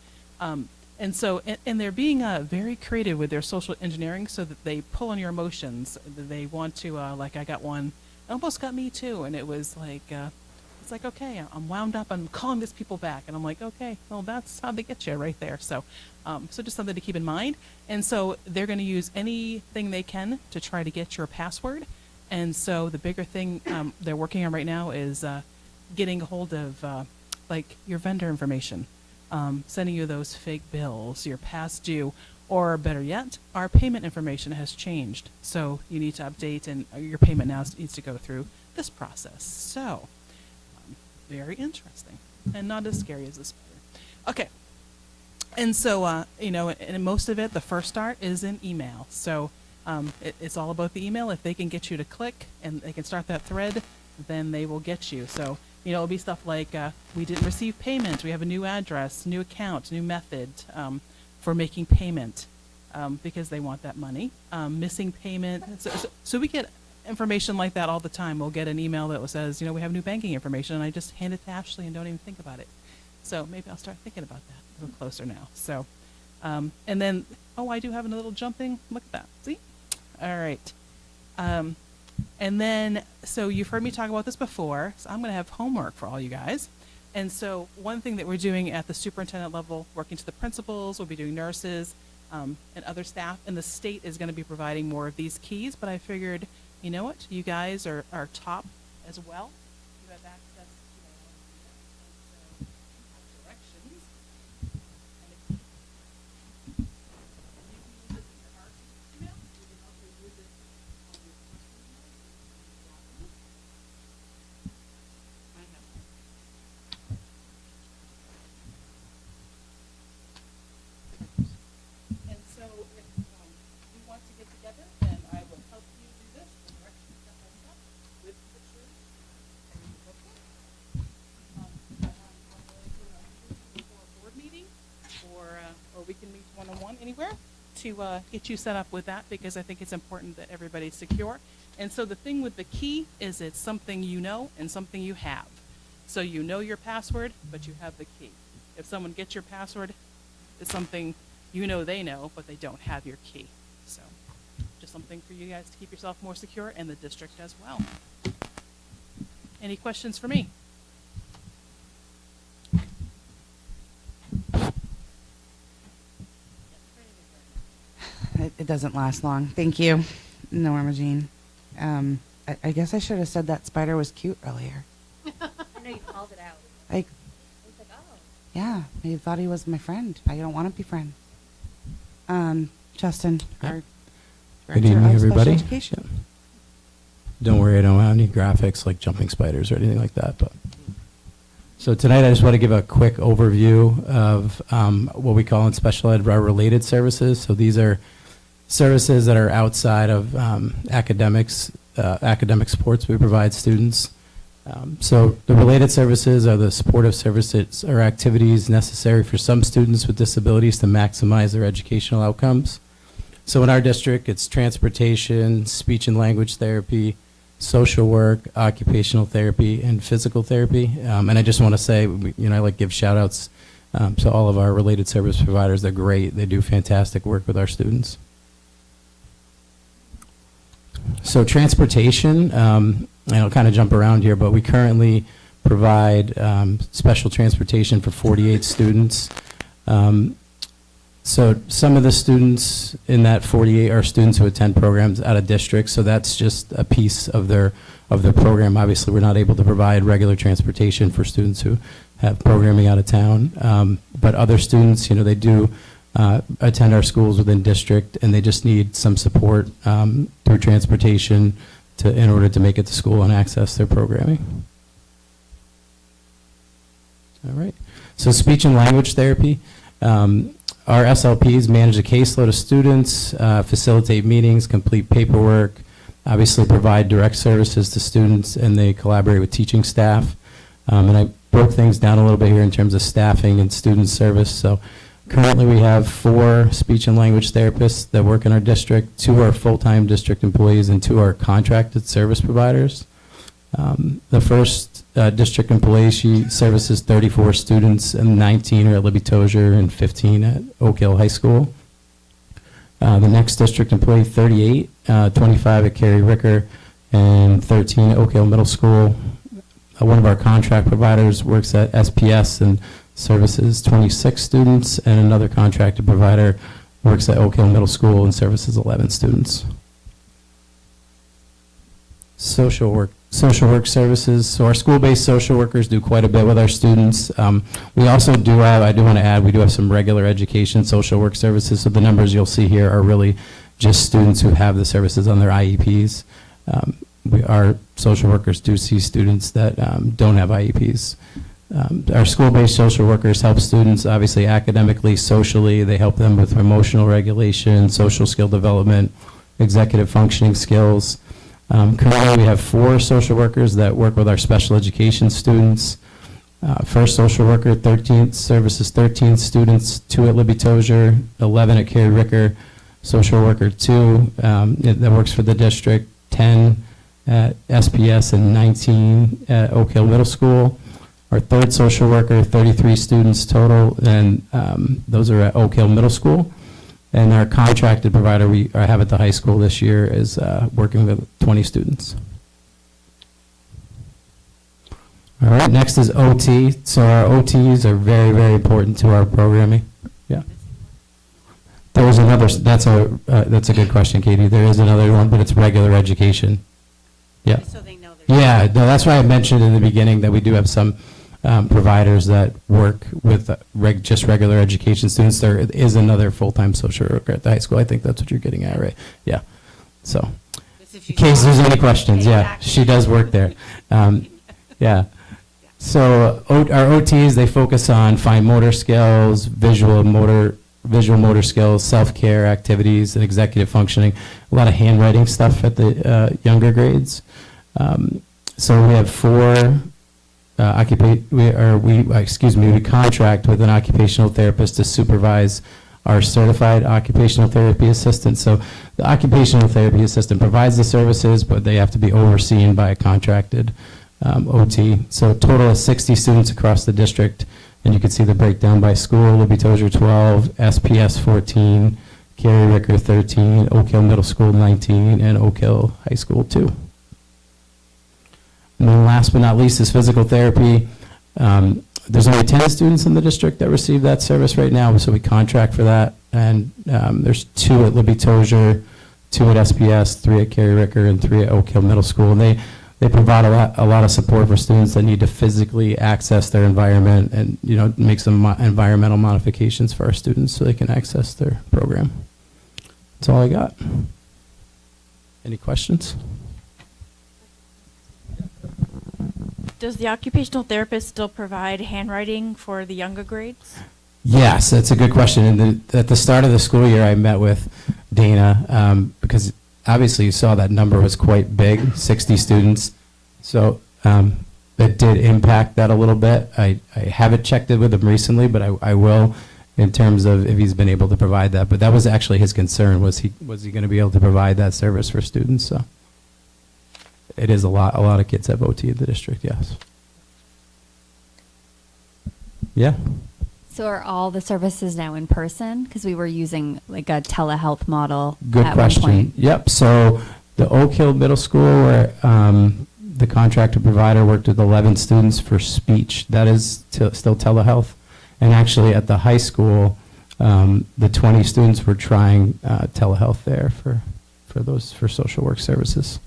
And so they're being very creative with their social engineering, so that they pull on your emotions. They want to, like I got one, it almost got me too, and it was like, it's like, okay, I'm wound up, I'm calling these people back, and I'm like, okay, well, that's how they get you right there. So just something to keep in mind. And so they're going to use anything they can to try to get your password. And so the bigger thing they're working on right now is getting a hold of like your vendor information. Sending you those fake bills, your past due, or better yet, our payment information has changed. So you need to update, and your payment now needs to go through this process. So very interesting, and not as scary as the spider. Okay, and so and most of it, the first start is in email. So it's all about the email. If they can get you to click and they can start that thread, then they will get you. So it'll be stuff like, we didn't receive payment, we have a new address, new account, new method for making payment, because they want that money. Missing payment. So we get information like that all the time. We'll get an email that says, we have new banking information, and I just hand it to Ashley and don't even think about it. So maybe I'll start thinking about that a little closer now. So, and then, I do have a little jumping. Look at that. See? All right. And then, so you've heard me talk about this before, so I'm going to have homework for all you guys. And so one thing that we're doing at the superintendent level, working to the principals, we'll be doing nurses and other staff, and the state is going to be providing more of these keys. But I figured, you know what, you guys are top as well. You have access to directions. And a key. You can use this in your art email. You can also use it on your personal email. I have one. And so if you want to get together, then I will help you do this, the directions step by step, with pictures. And you can go for it. For a board meeting, or we can meet one-on-one anywhere to get you set up with that, because I think it's important that everybody's secure. And so the thing with the key is it's something you know and something you have. So you know your password, but you have the key. If someone gets your password, it's something they know, but they don't have your key. So just something for you guys to keep yourself more secure, and the district as well. Any questions for me? It doesn't last long. Thank you, Norma Jean. I guess I should have said that spider was cute earlier. I know you called it out. Like, It's like, oh. yeah, he thought he was my friend. I don't want to be friend. Justin, our Good director evening, of everybody. Special education. Don't worry, I don't have any graphics like jumping spiders or anything like that. But so tonight, I just want to give a quick overview of what we call in special ed our related services. So these are services that are outside of academics, academic supports we provide students. So the related services are the supportive services or activities necessary for some students with disabilities to maximize their educational outcomes. So in our district, it's transportation, speech and language therapy, social work, occupational therapy, and physical therapy. And I just want to say, I like to give shout outs to all of our related service providers. They're great. They do fantastic work with our students. So transportation, and I'll kind of jump around here, but we currently provide special transportation for 48 students. So some of the students in that 48 are students who attend programs out of district, so that's just a piece of their program. Obviously, we're not able to provide regular transportation for students who have programming out of town, but other students, they do attend our schools within district, and they just need some support through transportation in order to make it to school and access their programming. All right. So speech and language therapy. Our SLPs manage a caseload of students, facilitate meetings, complete paperwork, obviously provide direct services to students, and they collaborate with teaching staff. And I broke things down a little bit here in terms of staffing and student service. So currently we have 4 speech and language therapists that work in our district. 2 are full-time district employees and 2 are contracted service providers. The first district employee, she services 34 students, and 19 are at Libby Tozier and 15 at Oak Hill High School. The next district employee, 38, 25 at Carey Ricker, and 13 at Oak Hill Middle School. One of our contract providers works at SPS and services 26 students, and another contracted provider works at Oak Hill Middle School and services 11 students. Social work services. So our school-based social workers do quite a bit with our students. We also do have, I do want to add, we do have some regular education social work services. So the numbers you'll see here are really just students who have the services on their IEPs. Our social workers do see students that don't have IEPs. Our school-based social workers help students obviously academically, socially. They help them with emotional regulation, social skill development, executive functioning skills. Currently, we have 4 social workers that work with our special education students. First social worker, 13 services 13 students, 2 at Libby Tozier, 11 at Carey Ricker. Social worker 2 that works for the district, 10 at SPS and 19 at Oak Hill Middle School. Our third social worker, 33 students total, and those are at Oak Hill Middle School. And our contracted provider we have at the high school this year is working with 20 students. All right, next is OT. So our OTs are very, very important to our programming. Yeah. There was another, that's a good question, Katie. There is another one, but it's regular education. Yeah. So they know they're Yeah, no, that's why I mentioned in the beginning that we do have some providers that work with just regular education students. There is another full-time social worker at the high school. I think that's what you're getting at, right? Yeah. So, in case there's any questions, yeah, she does work there. Yeah. So our OTs, they focus on fine motor skills, visual motor skills, self-care activities, and executive functioning. A lot of handwriting stuff at the younger grades. So we have 4 we contract with an occupational therapist to supervise our certified occupational therapy assistant. So the occupational therapy assistant provides the services, but they have to be overseen by a contracted OT. So a total of 60 students across the district, and you can see the breakdown by school: Libby Tozier 12, SPS 14, Carey Ricker 13, Oak Hill Middle School 19, and Oak Hill High School 2. And then last but not least is physical therapy. There's only 10 students in the district that receive that service right now, so we contract for that. And there's 2 at Libby Tozier, 2 at SPS, 3 at Carey Ricker, and 3 at Oak Hill Middle School. And they provide a lot of support for students that need to physically access their environment and make some environmental modifications for our students so they can access their program. That's all I got. Any questions? Does the occupational therapist still provide handwriting for the younger grades? Yes, that's a good question. And at the start of the school year, I met with Dana because obviously you saw that number was quite big, 60 students. So it did impact that a little bit. I haven't checked it with them recently, but I will. in terms of if he's been able to provide that. But that was actually his concern, was he going to be able to provide that service for students? So it is a lot of kids have OT in the district, yes. Yeah. So are all the services now in person? Because we were using like a telehealth model Good at question. one point. Yep. So the Oak Hill Middle School, where the contractor provider worked with 11 students for speech, that is still telehealth. And actually at the high school, the 20 students were trying telehealth there for social work services.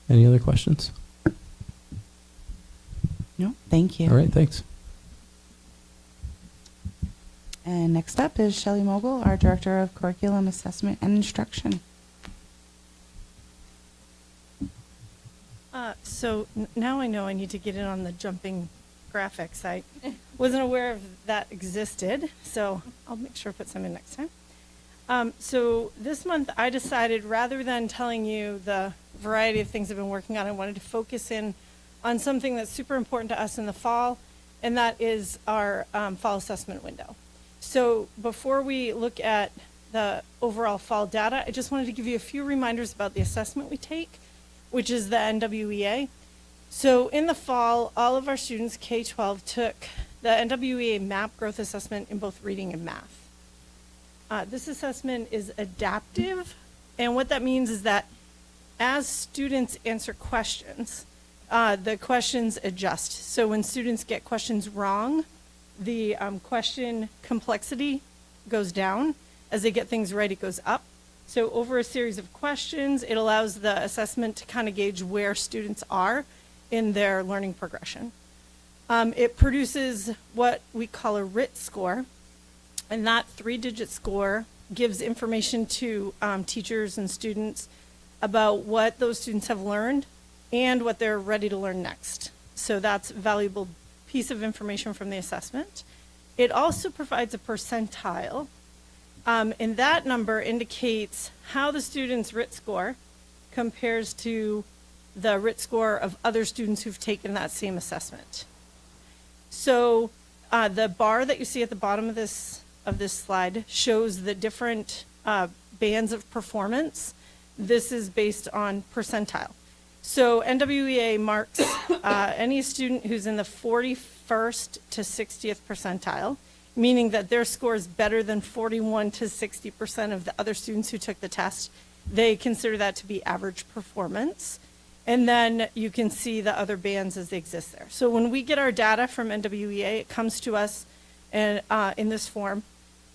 Any other questions? No, thank you. All right, thanks. And next up is Shelley Mogul, our Director of Curriculum Assessment and Instruction. So now I know I need to get in on the jumping graphics. I wasn't aware of that existed, so I'll make sure to put some in next time. So this month I decided, rather than telling you the variety of things I've been working on, I wanted to focus in on something that's super important to us in the fall, and that is our fall assessment window. So before we look at the overall fall data, I just wanted to give you a few reminders about the assessment we take, which is the NWEA. So in the fall, all of our students, K-12, took the NWEA MAP growth assessment in both reading and math. This assessment is adaptive, and what that means is that as students answer questions, the questions adjust. So when students get questions wrong, the question complexity goes down. As they get things right, it goes up. So over a series of questions, it allows the assessment to kind of gauge where students are in their learning progression. It produces what we call a RIT score, and that 3-digit score gives information to teachers and students about what those students have learned and what they're ready to learn next. So that's a valuable piece of information from the assessment. It also provides a percentile, and that number indicates how the student's RIT score compares to the RIT score of other students who've taken that same assessment. So the bar that you see at the bottom of this slide shows the different bands of performance. This is based on percentile. So NWEA marks any student who's in the 41st to 60th percentile, meaning that their score is better than 41 to 60% of the other students who took the test. They consider that to be average performance. And then you can see the other bands as they exist there. So when we get our data from NWEA, it comes to us and in this form.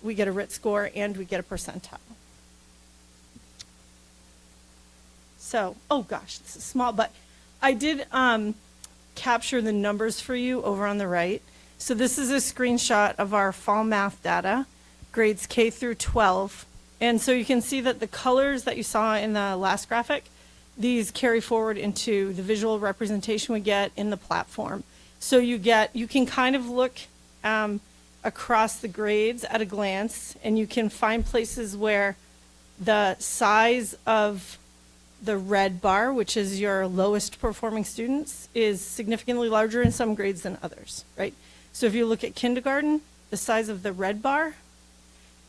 We get a RIT score and we get a percentile. So, oh gosh, this is small, but I did capture the numbers for you over on the right. So this is a screenshot of our fall math data, grades K through 12. And so you can see that the colors that you saw in the last graphic, these carry forward into the visual representation we get in the platform. So you can kind of look across the grades at a glance, and you can find places where the size of the red bar, which is your lowest performing students, is significantly larger in some grades than others, right? So if you look at kindergarten, the size of the red bar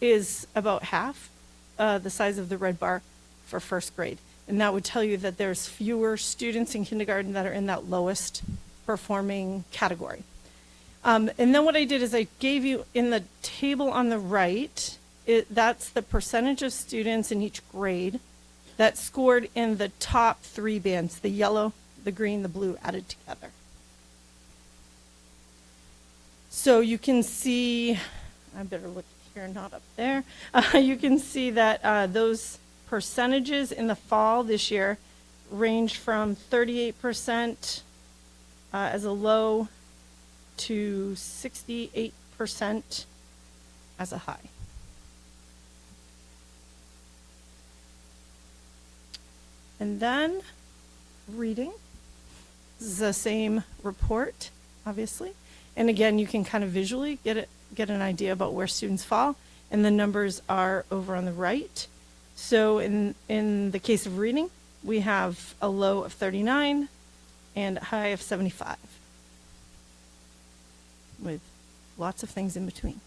is about half the size of the red bar for first grade. And that would tell you that there's fewer students in kindergarten that are in that lowest performing category. And then what I did is I gave you in the table on the right, that's the percentage of students in each grade that scored in the top 3 bands, the yellow, the green, the blue added together. So you can see, I better look here, not up there. You can see that those percentages in the fall this year range from 38% as a low to 68% as a high. And then reading. This is the same report, obviously. And again, you can kind of visually get an idea about where students fall. And the numbers are over on the right. So in the case of reading, we have a low of 39 and a high of 75. with lots of things in between.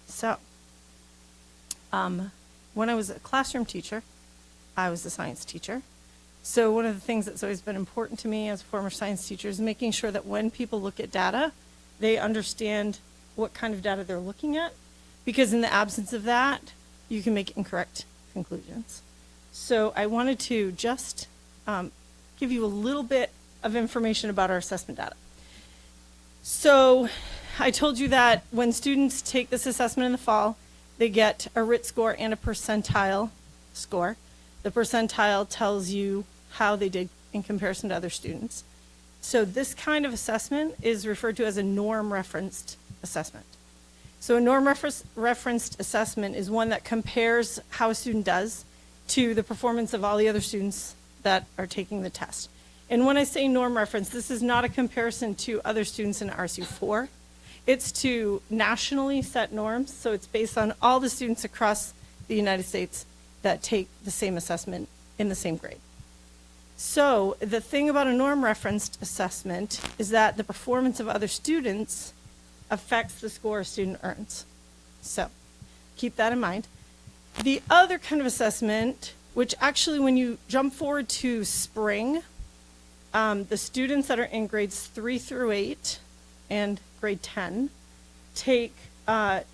So, when I was a classroom teacher, I was a science teacher. So one of the things that's always been important to me as a former science teacher is making sure that when people look at data, they understand what kind of data they're looking at, because in the absence of that, you can make incorrect conclusions. So I wanted to just give you a little bit of information about our assessment data. So I told you that when students take this assessment in the fall, they get a RIT score and a percentile score. The percentile tells you how they did in comparison to other students. So this kind of assessment is referred to as a norm referenced assessment. So a norm referenced assessment is one that compares how a student does to the performance of all the other students that are taking the test. And when I say norm reference, this is not a comparison to other students in RSU4. It's to nationally set norms, so it's based on all the students across the United States that take the same assessment in the same grade. So the thing about a norm referenced assessment is that the performance of other students affects the score a student earns. So keep that in mind. The other kind of assessment, which actually when you jump forward to spring, the students that are in grades 3 through 8 and grade 10 take the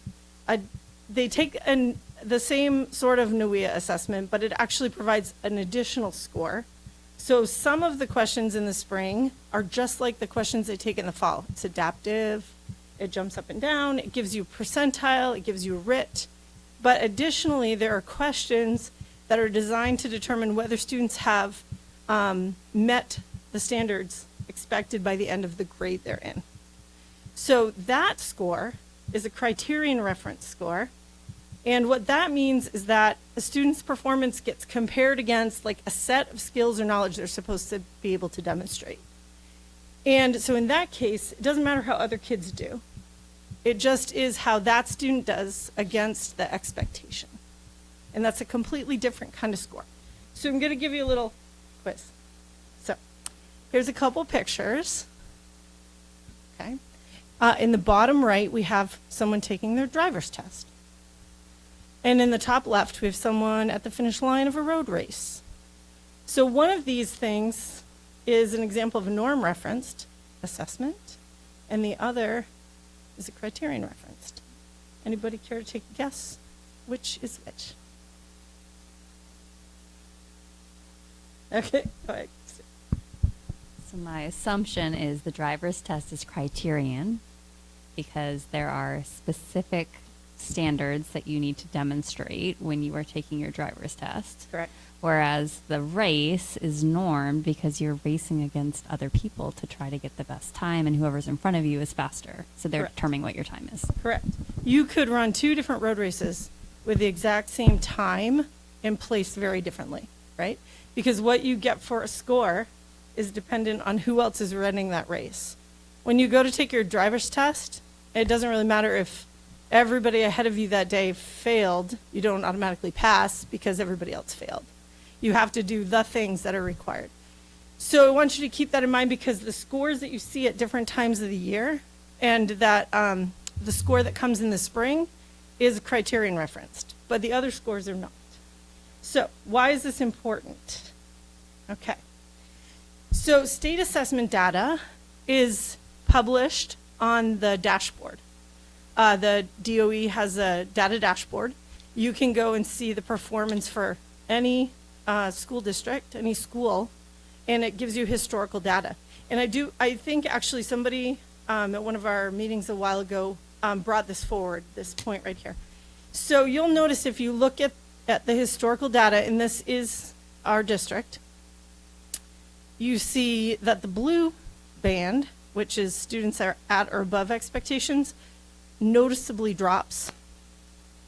same sort of NUIA assessment, but it actually provides an additional score. So some of the questions in the spring are just like the questions they take in the fall. It's adaptive, it jumps up and down, it gives you percentile, it gives you RIT. But additionally, there are questions that are designed to determine whether students have met the standards expected by the end of the grade they're in. So that score is a criterion reference score. And what that means is that a student's performance gets compared against like a set of skills or knowledge they're supposed to be able to demonstrate. And so in that case, it doesn't matter how other kids do. It just is how that student does against the expectation. And that's a completely different kind of score. So I'm going to give you a little quiz. So here's a couple pictures. Okay. In the bottom right, we have someone taking their driver's test. And in the top left, we have someone at the finish line of a road race. So one of these things is an example of a norm referenced assessment, and the other is a criterion referenced. Anybody care to take a guess which is which? Okay, go ahead. So my assumption is the driver's test is criterion because there are specific standards that you need to demonstrate when you are taking your driver's test. Correct. Whereas the race is normed because you're racing against other people to try to get the best time, and whoever's in front of you is faster. So they're Correct. determining what your time is. Correct. You could run 2 different road races with the exact same time and placed very differently, right? Because what you get for a score is dependent on who else is running that race. When you go to take your driver's test, it doesn't really matter if everybody ahead of you that day failed. You don't automatically pass because everybody else failed. You have to do the things that are required. So I want you to keep that in mind because the scores that you see at different times of the year and that the score that comes in the spring is criterion referenced, but the other scores are not. So why is this important? Okay. So state assessment data is published on the dashboard. The DOE has a data dashboard. You can go and see the performance for any school district, any school, and it gives you historical data. And I think actually somebody at one of our meetings a while ago brought this forward, this point right here. So you'll notice if you look at the historical data, and this is our district, you see that the blue band, which is students that are at or above expectations, noticeably drops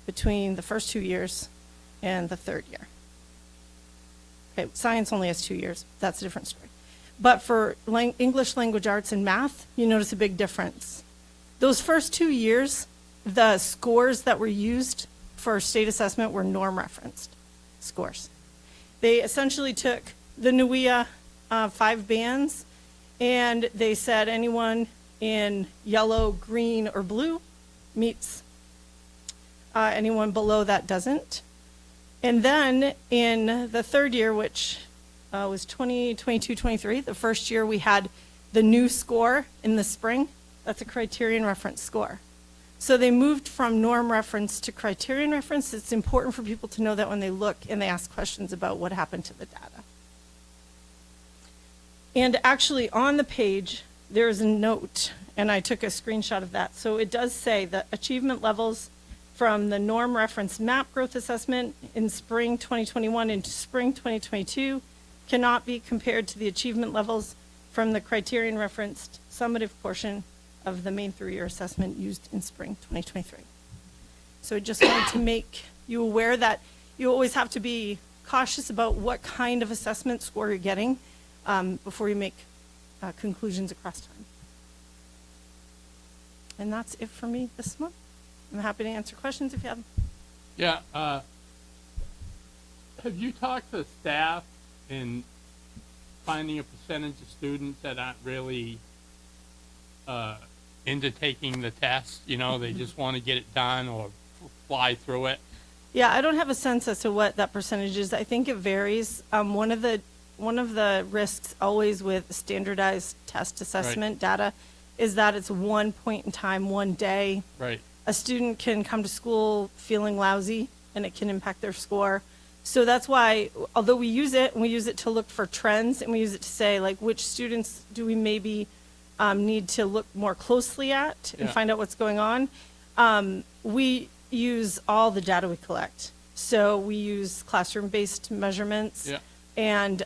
between the first 2 years and the third year. Okay, science only has 2 years. That's a different story. But for English language arts and math, you notice a big difference. Those first 2 years, the scores that were used for state assessment were norm referenced scores. They essentially took the NUIA 5 bands, and they said anyone in yellow, green, or blue meets. Anyone below that doesn't. And then in the third year, which was 2022-23, the first year we had the new score in the spring. That's a criterion reference score. So they moved from norm reference to criterion reference. It's important for people to know that when they look and they ask questions about what happened to the data. And actually on the page, there's a note, and I took a screenshot of that. So it does say that achievement levels from the norm reference map growth assessment in spring 2021 into spring 2022 cannot be compared to the achievement levels from the criterion referenced summative portion of the main 3-year assessment used in spring 2023. So I just wanted to make you aware that you always have to be cautious about what kind of assessment score you're getting before you make conclusions across time. And that's it for me this month. I'm happy to answer questions if you have them. Yeah, have you talked to staff in finding a percentage of students that aren't really into taking the test? You know, they just want to get it done or fly through it? Yeah, I don't have a sense as to what that percentage is. I think it varies. One of the risks always with standardized test assessment data is that it's one point in time, one day. Right. A student can come to school feeling lousy and it can impact their score. So that's why, although we use it, and we use it to look for trends, and we use it to say, like, which students do we maybe need to look more closely at and find out what's going on, we use all the data we collect. So we use classroom-based measurements. Yeah. And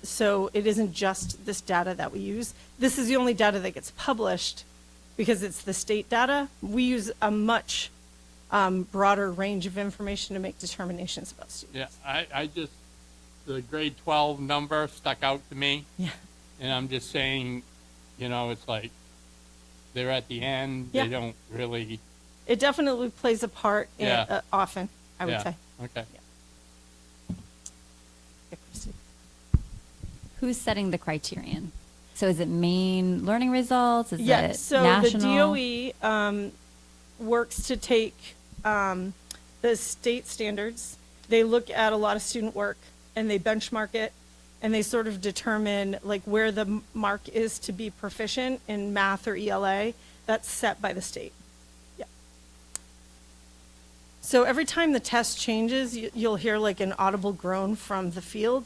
so it isn't just this data that we use. This is the only data that gets published because it's the state data. We use a much broader range of information to make determinations about students. Yeah, I just, the grade 12 number stuck out to me. Yeah. And I'm just saying, you know, it's like they're at the end, Yeah. they don't really. It definitely plays a part in, Yeah. often, I would Yeah. say. Okay. Yeah, Christy. Who's setting the criterion? So is it Maine learning results? Is Yes, it so national? the DOE works to take the state standards. They look at a lot of student work and they benchmark it, and they sort of determine like where the mark is to be proficient in math or ELA. That's set by the state. Yeah. So every time the test changes, you'll hear like an audible groan from the field,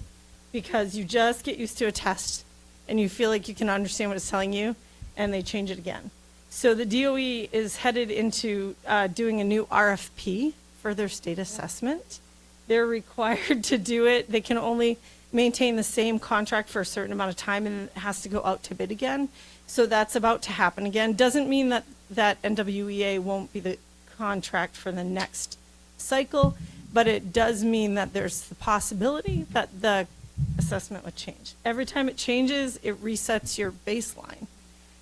because you just get used to a test and you feel like you can understand what it's telling you, and they change it again. So the DOE is headed into doing a new RFP for their state assessment. They're required to do it. They can only maintain the same contract for a certain amount of time, and it has to go out to bid again. So that's about to happen again. Doesn't mean that NWEA won't be the contract for the next cycle, but it does mean that there's the possibility that the assessment would change. Every time it changes, it resets your baseline.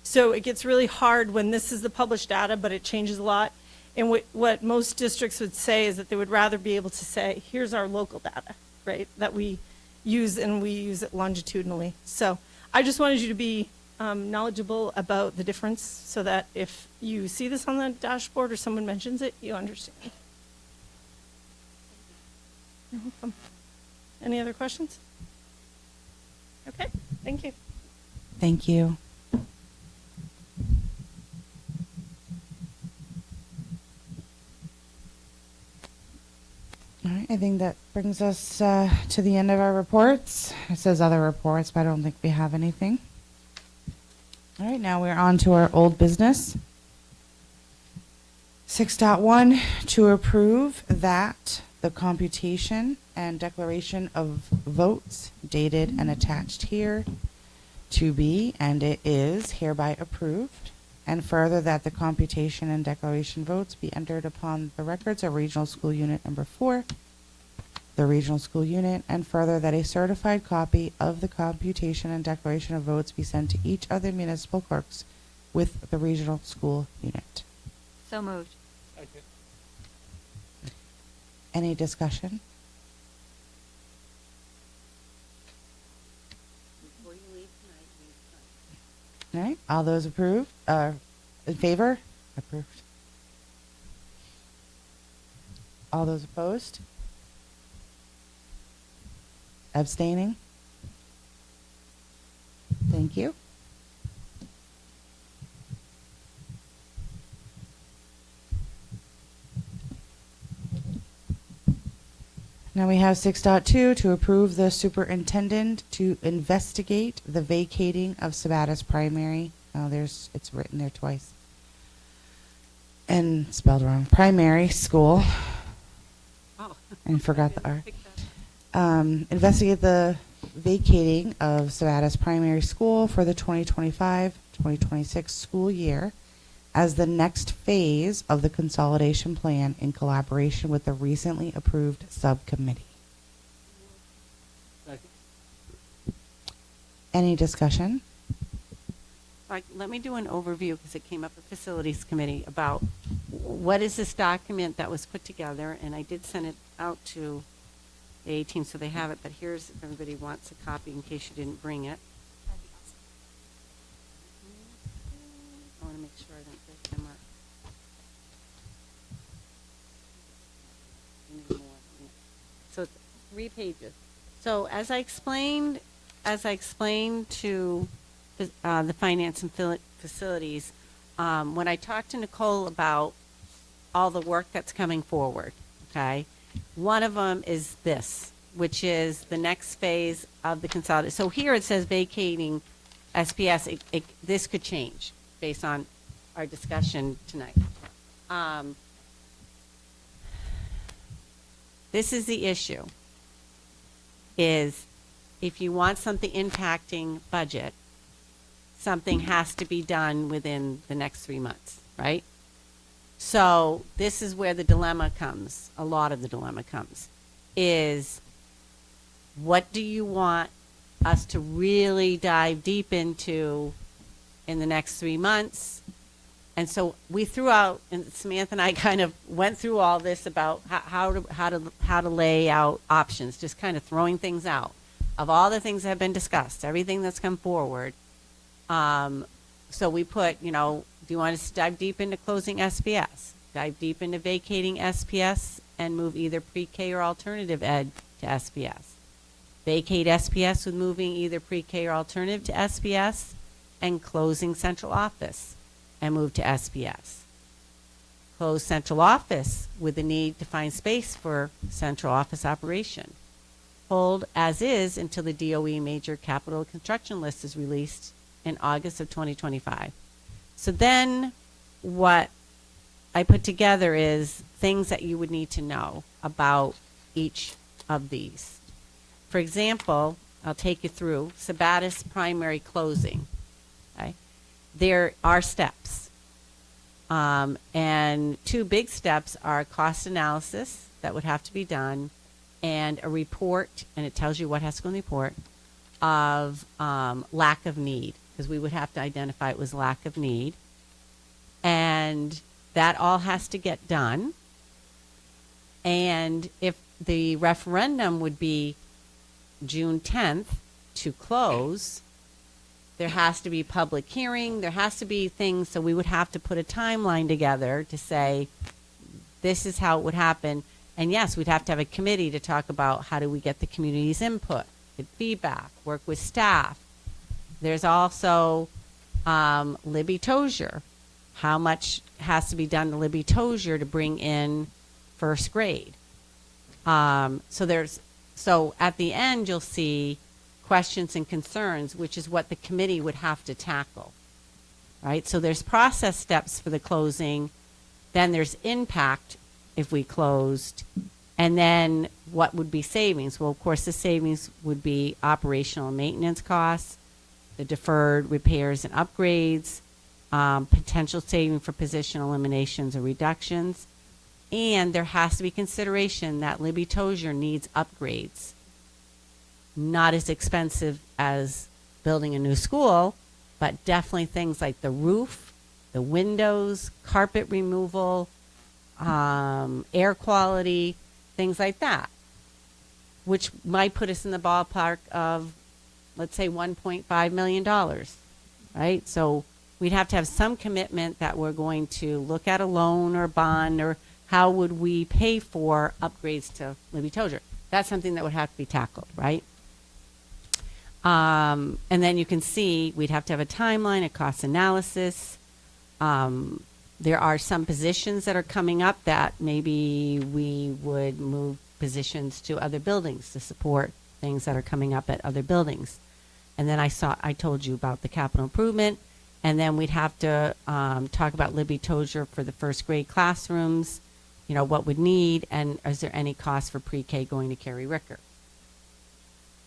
So it gets really hard when this is the published data, but it changes a lot. And what most districts would say is that they would rather be able to say, here's our local data, right, that we use, and we use it longitudinally. So I just wanted you to be knowledgeable about the difference, so that if you see this on the dashboard or someone mentions it, you understand. You're welcome. Any other questions? Okay, thank you. Thank you. All right, I think that brings us to the end of our reports. It says other reports, but I don't think we have anything. All right, now we're on to our old business. 6.1, to approve that the computation and declaration of votes dated and attached here to be, and it is hereby approved. And further, that the computation and declaration votes be entered upon the records of Regional School Unit Number 4, the Regional School Unit, and further, that a certified copy of the computation and declaration of votes be sent to each of the municipal clerks with the Regional School Unit. So moved. Okay. Any discussion? All right, all those approved, in favor? Approved. All those opposed? Abstaining? Thank you. Now we have 6.2 to approve the superintendent to investigate the vacating of Sabatis Primary. Oh, it's written there twice. And spelled wrong. Primary school. Oh. And forgot I the didn't R. pick that up. Investigate the vacating of Sabatis Primary School for the 2025-2026 school year as the next phase of the consolidation plan in collaboration with the recently approved subcommittee. Second. Any discussion? Let me do an overview because it came up at Facilities Committee about what is this document that was put together, and I did send it out to the 18 so they have it, but here's if everybody wants a copy in case you didn't bring it. I want to make sure I don't break them up. I need more. So it's 3 pages. So as I explained to the finance and facilities, when I talked to Nicole about all the work that's coming forward, okay, one of them is this, which is the next phase of the consolidation. So here it says vacating SPS. This could change based on our discussion tonight. This is the issue, is if you want something impacting budget, something has to be done within the next 3 months, right? So this is where the dilemma comes, a lot of the dilemma comes, is what do you want us to really dive deep into in the next 3 months? And so we threw out, and Samantha and I kind of went through all this about how to lay out options, just kind of throwing things out of all the things that have been discussed, everything that's come forward. So we put, do you want us to dive deep into closing SPS, dive deep into vacating SPS and move either pre-K or alternative ed to SPS? Vacate SPS with moving either pre-K or alternative to SPS and closing central office and move to SPS. Close central office with the need to find space for central office operation. Hold as is until the DOE major capital construction list is released in August of 2025. So then what I put together is things that you would need to know about each of these. For example, I'll take you through Sabatis primary closing. Okay? There are steps. And 2 big steps are cost analysis that would have to be done and a report, and it tells you what has to go in the report, of lack of need, because we would have to identify it was lack of need. And that all has to get done. And if the referendum would be June 10th to close, there has to be public hearing, there has to be things, so we would have to put a timeline together to say, this is how it would happen. And yes, we'd have to have a committee to talk about how do we get the community's input, get feedback, work with staff. There's also Libby Tozier. How much has to be done to Libby Tozier to bring in first grade? So at the end, you'll see questions and concerns, which is what the committee would have to tackle, right? So there's process steps for the closing, then there's impact if we closed, and then what would be savings? Well, of course, the savings would be operational and maintenance costs, the deferred repairs and upgrades, potential saving for position eliminations or reductions, and there has to be consideration that Libby Tozier needs upgrades. Not as expensive as building a new school, but definitely things like the roof, the windows, carpet removal, air quality, things like that, which might put us in the ballpark of, let's say, $1.5 million. right? So we'd have to have some commitment that we're going to look at a loan or bond, or how would we pay for upgrades to Libby Tozier? That's something that would have to be tackled, right? And then you can see we'd have to have a timeline, a cost analysis. There are some positions that are coming up that maybe we would move positions to other buildings to support things that are coming up at other buildings. And then I told you about the capital improvement, and then we'd have to talk about Libby Tozier for the first grade classrooms, you know, what would need, and is there any cost for pre-K going to Carrie Ricker?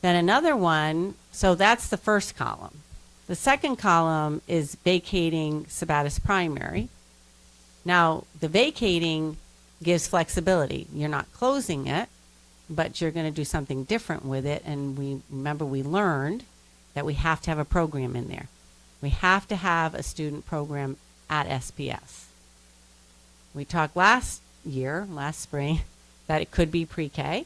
Then another one, so that's the first column. The second column is vacating Sabattis Primary. Now, the vacating gives flexibility. You're not closing it, but you're going to do something different with it. And we learned that we have to have a program in there. We have to have a student program at SPS. We talked last spring, that it could be pre-K.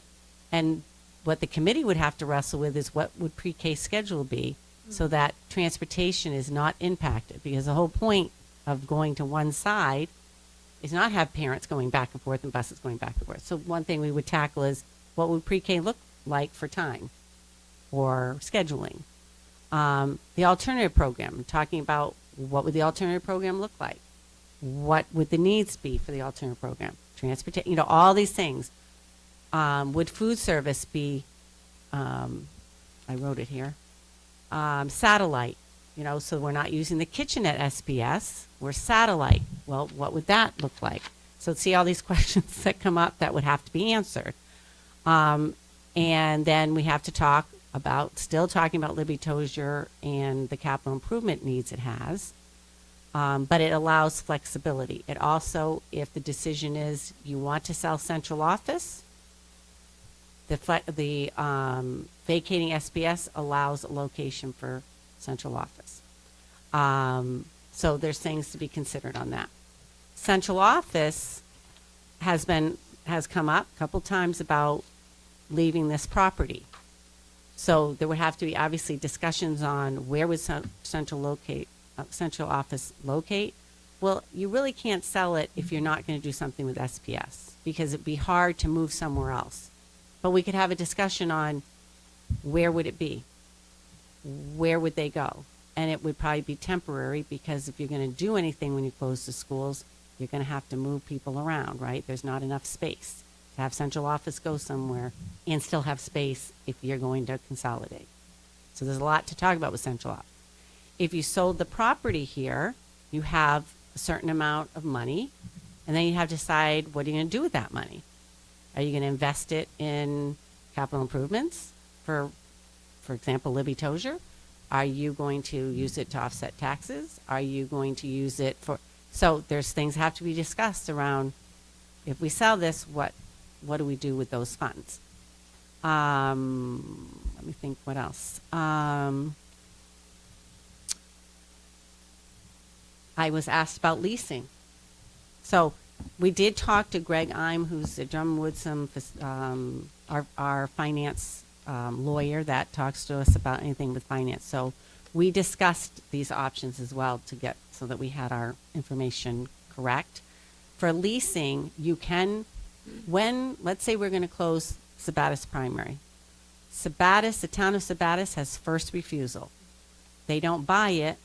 And what the committee would have to wrestle with is what would pre-K schedule be so that transportation is not impacted. Because the whole point of going to one side is not have parents going back and forth and buses going back and forth. So one thing we would tackle is what would pre-K look like for time or scheduling. The alternative program, I'm talking about what would the alternative program look like? What would the needs be for the alternative program? Transportation, you know, all these things. Would food service be, I wrote it here, satellite, you know, so we're not using the kitchen at SPS, we're satellite. Well, what would that look like? So see all these questions that come up that would have to be answered. And then we have to talk about, still talking about Libby Tozier and the capital improvement needs it has. But it allows flexibility. It also, if the decision is you want to sell central office, the vacating SPS allows a location for central office. So there's things to be considered on that. Central office has come up a couple times about leaving this property. So there would have to be obviously discussions on where would central office locate. Well, you really can't sell it if you're not going to do something with SPS, because it'd be hard to move somewhere else. But we could have a discussion on where would it be? Where would they go? And it would probably be temporary, because if you're going to do anything when you close the schools, you're going to have to move people around, right? There's not enough space to have central office go somewhere and still have space if you're going to consolidate. So there's a lot to talk about with central office. If you sold the property here, you have a certain amount of money, and then you have to decide what are you going to do with that money. Are you going to invest it in capital improvements for example, Libby Tozier? Are you going to use it to offset taxes? Are you going to use it for, so there's things have to be discussed around, if we sell this, what do we do with those funds? Let me think what else. I was asked about leasing. So we did talk to Greg Ime, who's at Drummond Woodsum, our finance lawyer that talks to us about anything with finance. So we discussed these options as well to get so that we had our information correct. For leasing, you can, let's say we're going to close Sabattis Primary. The town of Sabattis has first refusal. They don't buy it,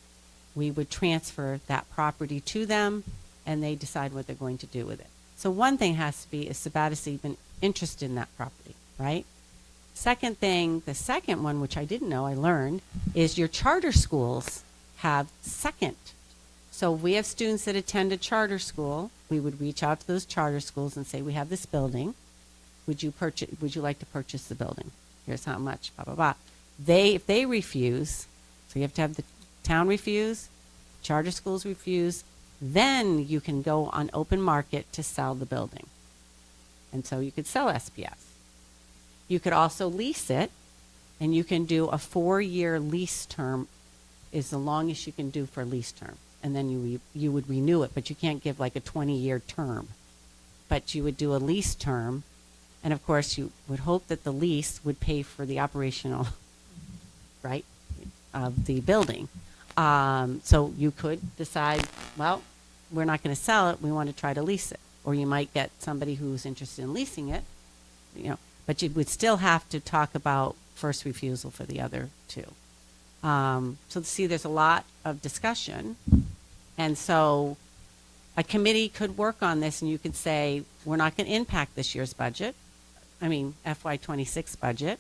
we would transfer that property to them, and they decide what they're going to do with it. So one thing has to be, is Sabattis even interested in that property, right? Second thing, the second one, which I didn't know, I learned, is your charter schools have second. So if we have students that attend a charter school, we would reach out to those charter schools and say, we have this building. Would you like to purchase the building? Here's how much, blah, blah, blah. If they refuse, so you have to have the town refuse, charter schools refuse, then you can go on open market to sell the building. And so you could sell SPS. You could also lease it, and you can do a 4-year lease term is the longest you can do for a lease term. And then you would renew it, but you can't give like a 20-year term. But you would do a lease term, and of course you would hope that the lease would pay for the operational, right, of the building. So you could decide, well, we're not going to sell it. We want to try to lease it. Or you might get somebody who's interested in leasing it, but you would still have to talk about first refusal for the other two. So see, there's a lot of discussion. And so a committee could work on this, and you could say, we're not going to impact this year's budget. FY26 budget.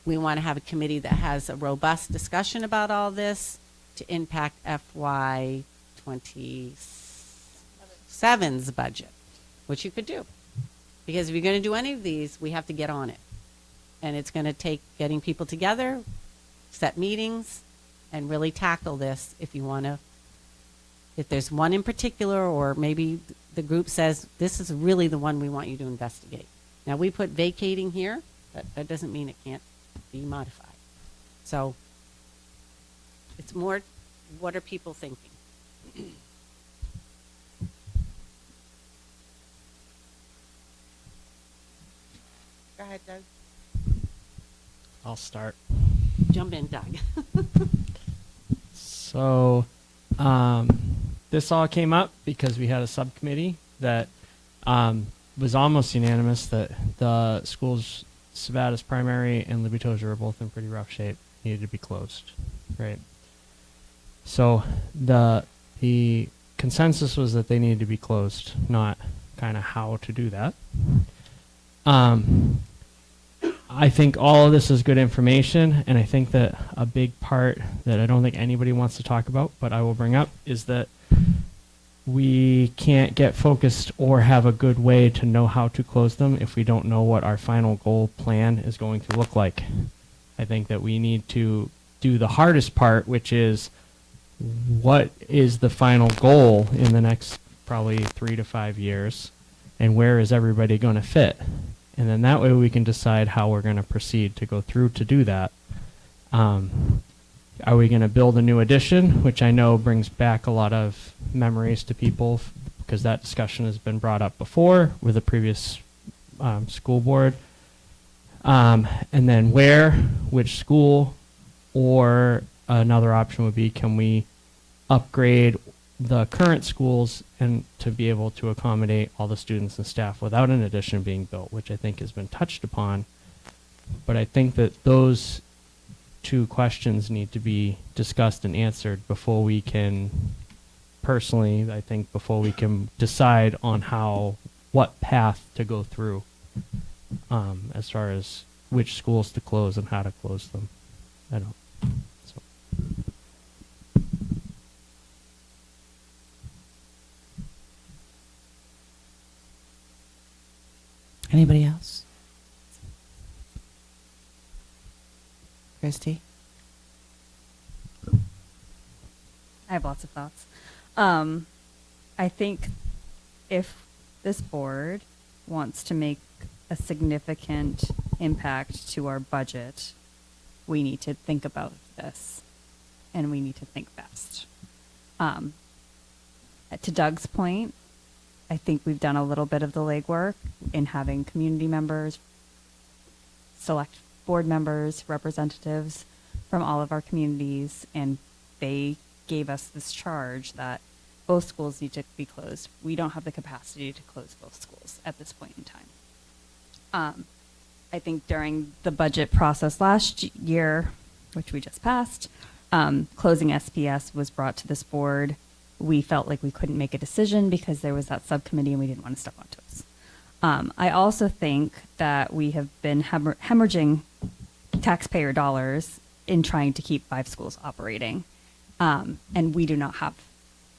We want to have a committee that has a robust discussion about all this to impact FY27's budget, which you could do. Because if you're going to do any of these, we have to get on it. And it's going to take getting people together, set meetings, and really tackle this if you want to. If there's one in particular, or maybe the group says, this is really the one we want you to investigate. Now, we put vacating here. That doesn't mean it can't be modified. So it's more, what are people thinking? Go ahead, Doug. I'll start. Jump in, Doug. So, this all came up because we had a subcommittee that was almost unanimous that the schools, Sabatis Primary and Libby Tozer, are both in pretty rough shape, needed to be closed, right? So the consensus was that they needed to be closed, not kind of how to do that. I think all of this is good information, and I think that a big part that I don't think anybody wants to talk about, but I will bring up, is that we can't get focused or have a good way to know how to close them if we don't know what our final goal plan is going to look like. I think that we need to do the hardest part, which is what is the final goal in the next probably 3 to 5 years, and where is everybody going to fit? And then that way we can decide how we're going to proceed to go through to do that. Are we going to build a new addition, which I know brings back a lot of memories to people because that discussion has been brought up before with the previous school board. And then where, which school, or another option would be, can we upgrade the current schools and to be able to accommodate all the students and staff without an addition being built, which I think has been touched upon. But I think that those two questions need to be discussed and answered before we can, personally, I think before we can decide on what path to go through as far as which schools to close and how to close them. Anybody else? Christy? I have lots of thoughts. I think if this board wants to make a significant impact to our budget, we need to think about this, and we need to think fast. To Doug's point, I think we've done a little bit of the legwork in having community members, select board members, representatives from all of our communities, and they gave us this charge that both schools need to be closed. We don't have the capacity to close both schools at this point in time. I think during the budget process last year, which we just passed, closing SPS was brought to this board. We felt like we couldn't make a decision because there was that subcommittee and we didn't want to step onto us. I also think that we have been hemorrhaging taxpayer dollars in trying to keep 5 schools operating. And we do not have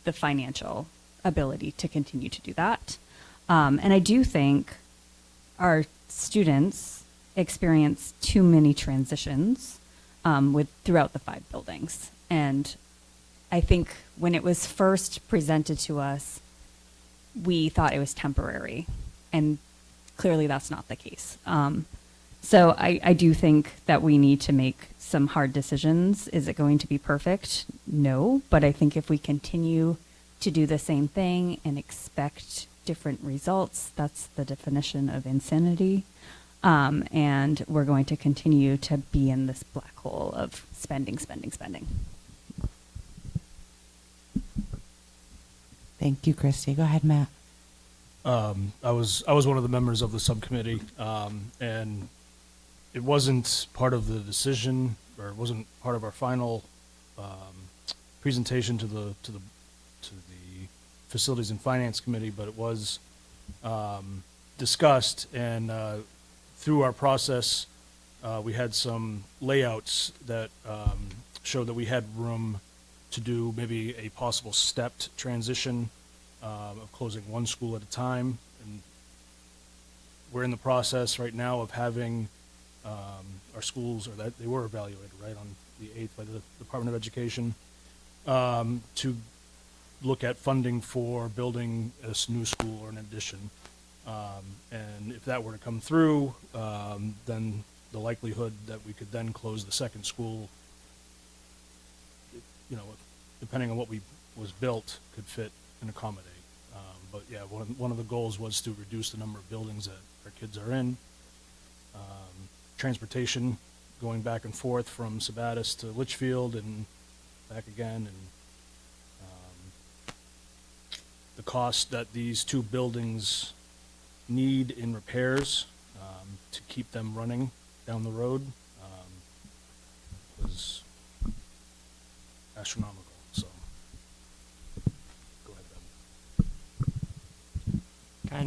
the financial ability to continue to do that. And I do think our students experience too many transitions throughout the 5 buildings. And I think when it was first presented to us, we thought it was temporary, and clearly that's not the case. So I do think that we need to make some hard decisions. Is it going to be perfect? No, but I think if we continue to do the same thing and expect different results, that's the definition of insanity. And we're going to continue to be in this black hole of spending, spending, spending. Thank you, Christy. Go ahead, Matt. I was one of the members of the subcommittee, and it wasn't part of the decision, or it wasn't part of our final presentation to the Facilities and Finance Committee, but it was discussed, and through our process, we had some layouts that showed that we had room to do maybe a possible stepped transition of closing one school at a time. And we're in the process right now of having our schools, or that they were evaluated right on the 8th by the Department of Education, to look at funding for building a new school or an addition. And if that were to come through, then the likelihood that we could then close the second school, you know, depending on what was built, could fit and accommodate. But yeah, one of the goals was to reduce the number of buildings that our kids are in. Transportation, going back and forth from Sabattis to Litchfield and back again, and the cost that these two buildings need in repairs to keep them running down the road was astronomical. So, go ahead,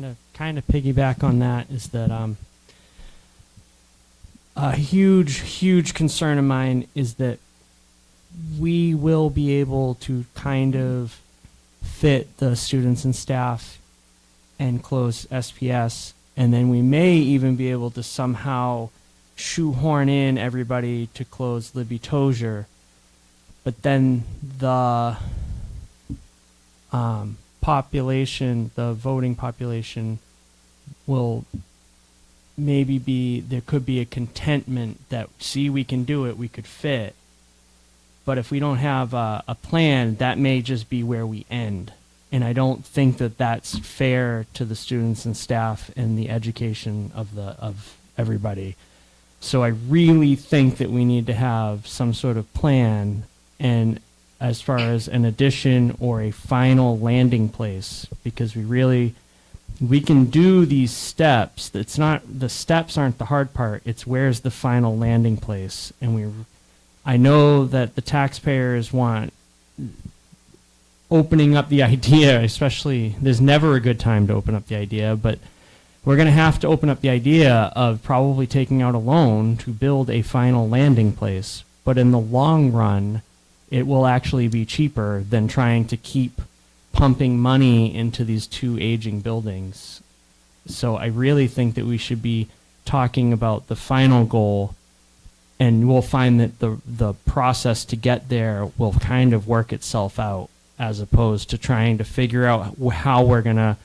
Ben. Kind of piggyback on that is that a huge concern of mine is that we will be able to kind of fit the students and staff and close SPS, and then we may even be able to somehow shoehorn in everybody to close Libby Tozier, but then the population, the voting population, will maybe be, there could be a contentment that, see, we can do it, we could fit. But if we don't have a plan, that may just be where we end. And I don't think that that's fair to the students and staff and the education of everybody. So I really think that we need to have some sort of plan, and as far as an addition or a final landing place, because we can do these steps. It's not, the steps aren't the hard part. It's where's the final landing place. And I know that the taxpayers want opening up the idea, especially, there's never a good time to open up the idea, but we're going to have to open up the idea of probably taking out a loan to build a final landing place. But in the long run, it will actually be cheaper than trying to keep pumping money into these two aging buildings. So I really think that we should be talking about the final goal, and we'll find that the process to get there will kind of work itself out, as opposed to trying to figure out how we're going to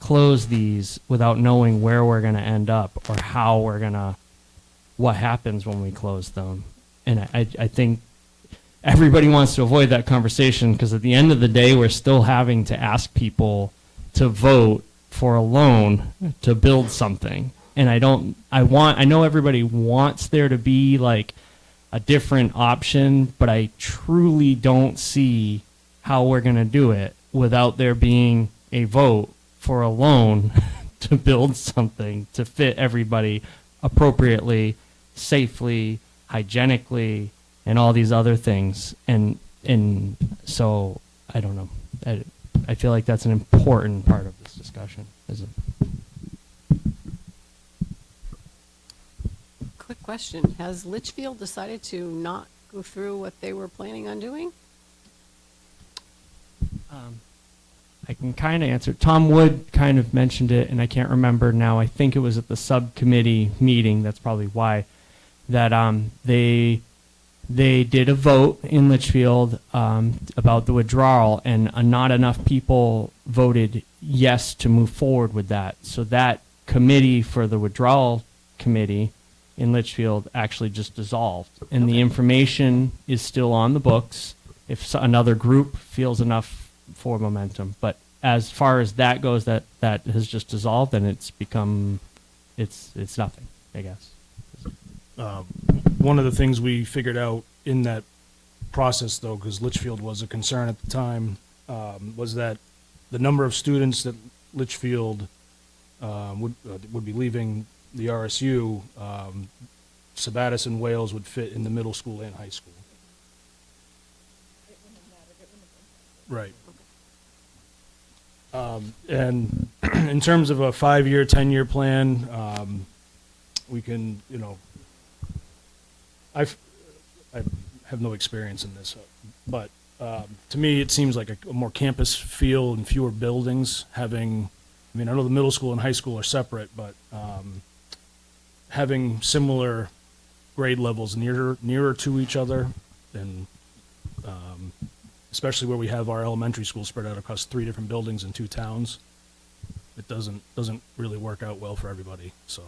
close these without knowing where we're going to end up, or what happens when we close them. And I think everybody wants to avoid that conversation, because at the end of the day, we're still having to ask people to vote for a loan to build something. And I know everybody wants there to be like a different option, but I truly don't see how we're going to do it without there being a vote for a loan to build something to fit everybody appropriately, safely, hygienically, and all these other things. And so I don't know. I feel like that's an important part of this discussion. Quick question. Has Litchfield decided to not go through what they were planning on doing? I can kind of answer. Tom Wood kind of mentioned it, and I can't remember now. I think it was at the subcommittee meeting. That's probably why. That they did a vote in Litchfield about the withdrawal, and not enough people voted yes to move forward with that. So that committee for the withdrawal committee in Litchfield actually just dissolved, and the information is still on the books if another group feels enough for momentum. But as far as that goes, that has just dissolved, and it's become, it's nothing. I guess. One of the things we figured out in that process, though, because Litchfield was a concern at the time, was that the number of students that Litchfield would be leaving the RSU, Sabattis and Wales would fit in the middle school and high school. Right. And in terms of a 5-year, 10-year plan, we can, I have no experience in this, but to me, it seems like a more campus feel and fewer buildings. Having, I know the middle school and high school are separate, but having similar grade levels nearer to each other, and especially where we have our elementary school spread out across 3 different buildings in 2 towns, it doesn't really work out well for everybody. So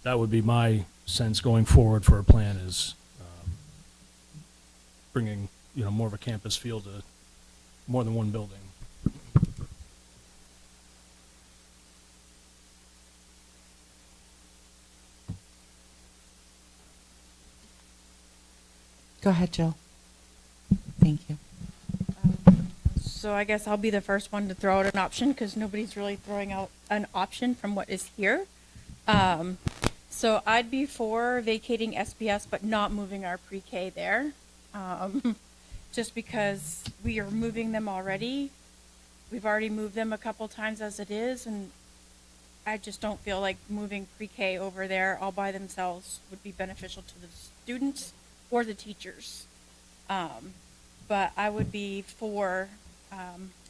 that would be my sense going forward for a plan, is bringing more of a campus feel to more than one building. Go ahead, Jill. Thank you. So I guess I'll be the first one to throw out an option because nobody's really throwing out an option from what is here. So I'd be for vacating SPS but not moving our pre-K there. Just because we are moving them already. We've already moved them a couple times as it is, and I just don't feel like moving pre-K over there all by themselves would be beneficial to the students or the teachers. But I would be for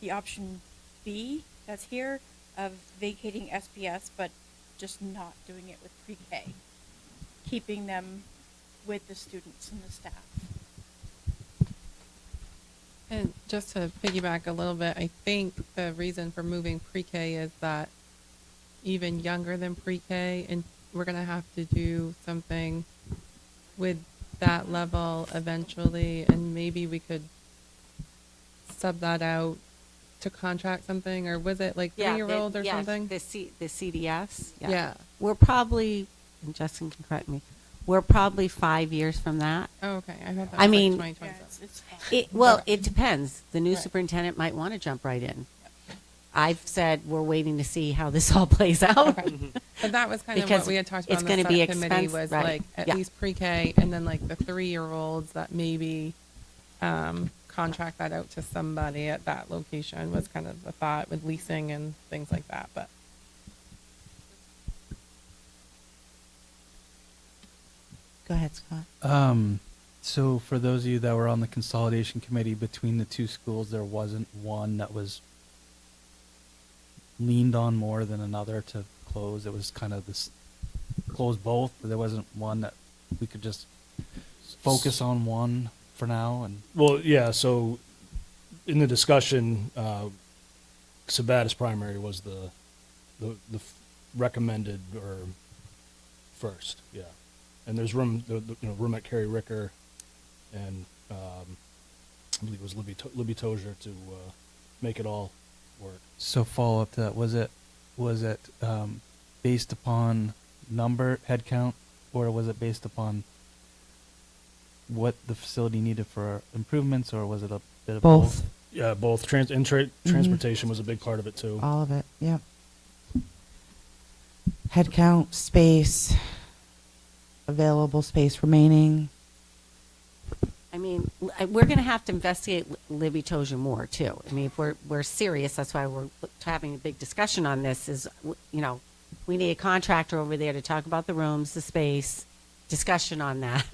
the option B that's here of vacating SPS, but just not doing it with pre-K. Keeping them with the students and the staff. And just to piggyback a little bit, I think the reason for moving pre-K is that even younger than pre-K, and we're going to have to do something with that level eventually, and maybe we could sub that out to contract something, or was it like 3-year-old or something? The CDS. Yeah. We're probably, and Justin can correct me, we're probably 5 years from that. Oh, okay. I thought that I was mean, like 2027. It's fine. Well, it depends. The new Right. superintendent might want to jump right in. I've said we're waiting to see how this all plays out. Okay. But that was kind of Because what we had talked about it's in gonna the be subcommittee expense- was right. like at Yeah. least pre-K, and then like the 3-year-olds that maybe contract that out to somebody at that location was kind of the thought with leasing and things like that. But Go ahead, Scott. So for those of you that were on the consolidation committee between the 2 schools, there wasn't one that was leaned on more than another to close. It was kind of this close both, but there wasn't one that we could just focus on one for now. And Well, yeah, so in the discussion, Sabattis primary was the recommended or first, yeah. And there's room, room at Carrie Ricker, and I believe it was Libby Tozier to make it all work. so follow up to that, was it based upon head count, or was it based upon what the facility needed for improvements, or was it a bit of both? Yeah, both. Transportation was a big part of it too. All of it, yep. Head count, space, available space remaining. I mean, we're going to have to investigate Libby Tozier more too. I mean, if we're serious, that's why we're having a big discussion on this. Is we need a contractor over there to talk about the rooms, the space, discussion on that.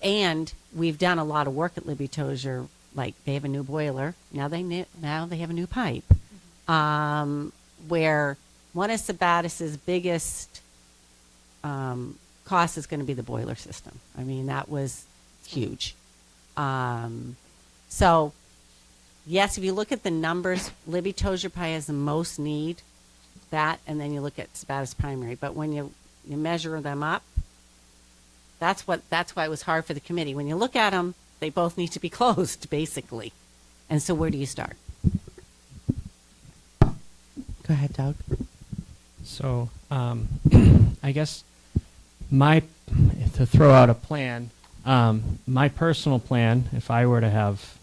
And we've done a lot of work at Libby Tozier. Like they have a new boiler now. They have a new pipe. Where one of Sabattis's biggest cost is going to be the boiler system. I mean, that was huge. So, yes, if you look at the numbers, Libby Tozier probably has the most need, that, and then you look at Sabattis primary. But when you measure them up, that's why it was hard for the committee. When you look at them, they both need to be closed, basically. And so where do you start? Go ahead, Doug. So, I guess to throw out a plan, my personal plan, if I were to have,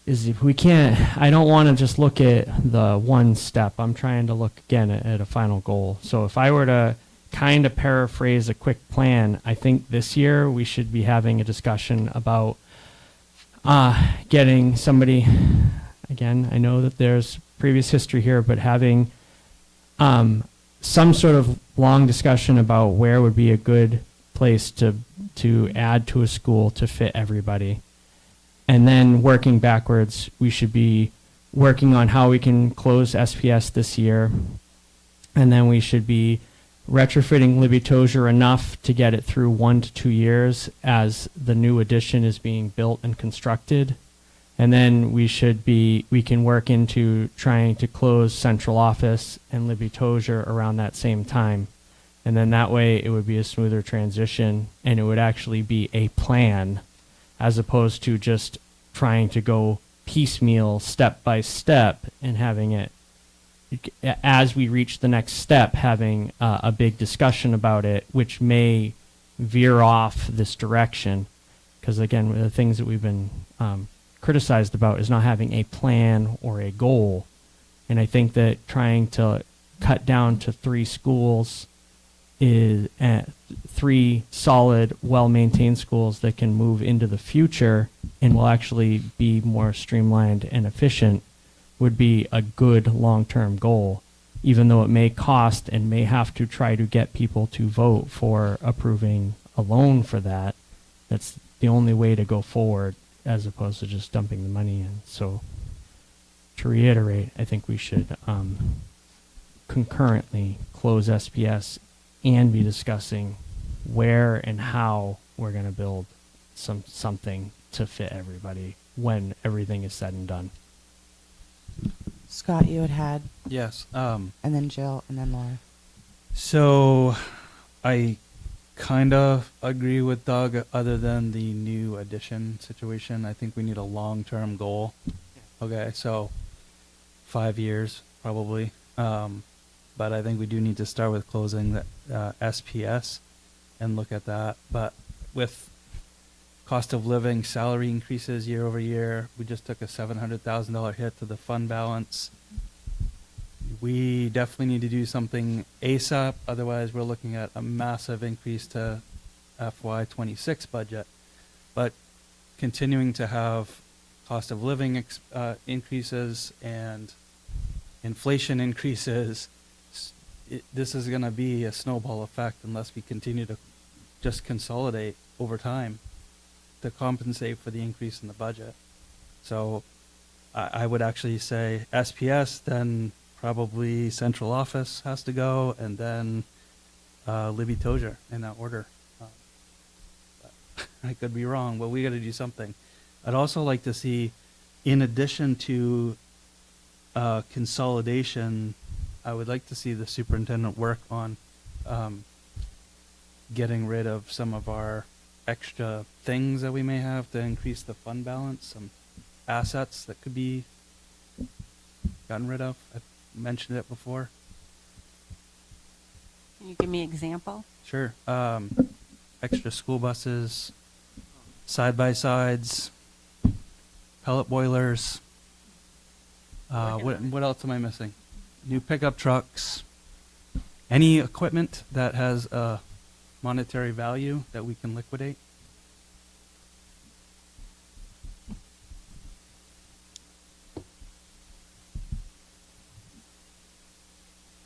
is if we can't, I don't want to just look at the one step. I'm trying to look again at a final goal. So if I were to kind of paraphrase a quick plan, I think this year we should be having a discussion about getting somebody, again, I know that there's previous history here, but having some sort of long discussion about where would be a good place to add to a school to fit everybody. And then working backwards, we should be working on how we can close SPS this year. And then we should be retrofitting Libby Tozier enough to get it through 1 to 2 years as the new addition is being built and constructed. And then we can work into trying to close central office and Libby Tozier around that same time. And then that way it would be a smoother transition and it would actually be a plan as opposed to just trying to go piecemeal step by step and having it, as we reach the next step, having a big discussion about it, which may veer off this direction. Because again, one of the things that we've been criticized about is not having a plan or a goal. And I think that trying to cut down to 3 schools is 3 solid, well-maintained schools that can move into the future and will actually be more streamlined and efficient would be a good long-term goal, even though it may cost and may have to try to get people to vote for approving a loan for that. That's the only way to go forward as opposed to just dumping the money in. So to reiterate, I think we should concurrently close SPS and be discussing where and how we're going to build something to fit everybody when everything is said and done. Scott, you had. Yes. And then Jill, and then Laura. So I kind of agree with Doug other than the new addition situation. I think we need a long-term goal. Okay, so 5 years probably. But I think we do need to start with closing the SPS and look at that. But with cost of living, salary increases year over year, we just took a $700,000 hit to the fund balance. We definitely need to do something ASAP. Otherwise, we're looking at a massive increase to FY26 budget. But continuing to have cost of living increases and inflation increases, this is going to be a snowball effect unless we continue to just consolidate over time to compensate for the increase in the budget. So I would actually say SPS, then probably central office has to go, and then Libby Tozier in that order. I could be wrong, but we got to do something. I'd also like to see, in addition to consolidation, I would like to see the superintendent work on getting rid of some of our extra things that we may have to increase the fund balance, some assets that could be gotten rid of. I've mentioned it before. Can you give me an example? Sure. Extra school buses, side-by-sides, pellet boilers. What else am I missing? New pickup trucks. Any equipment that has a monetary value that we can liquidate.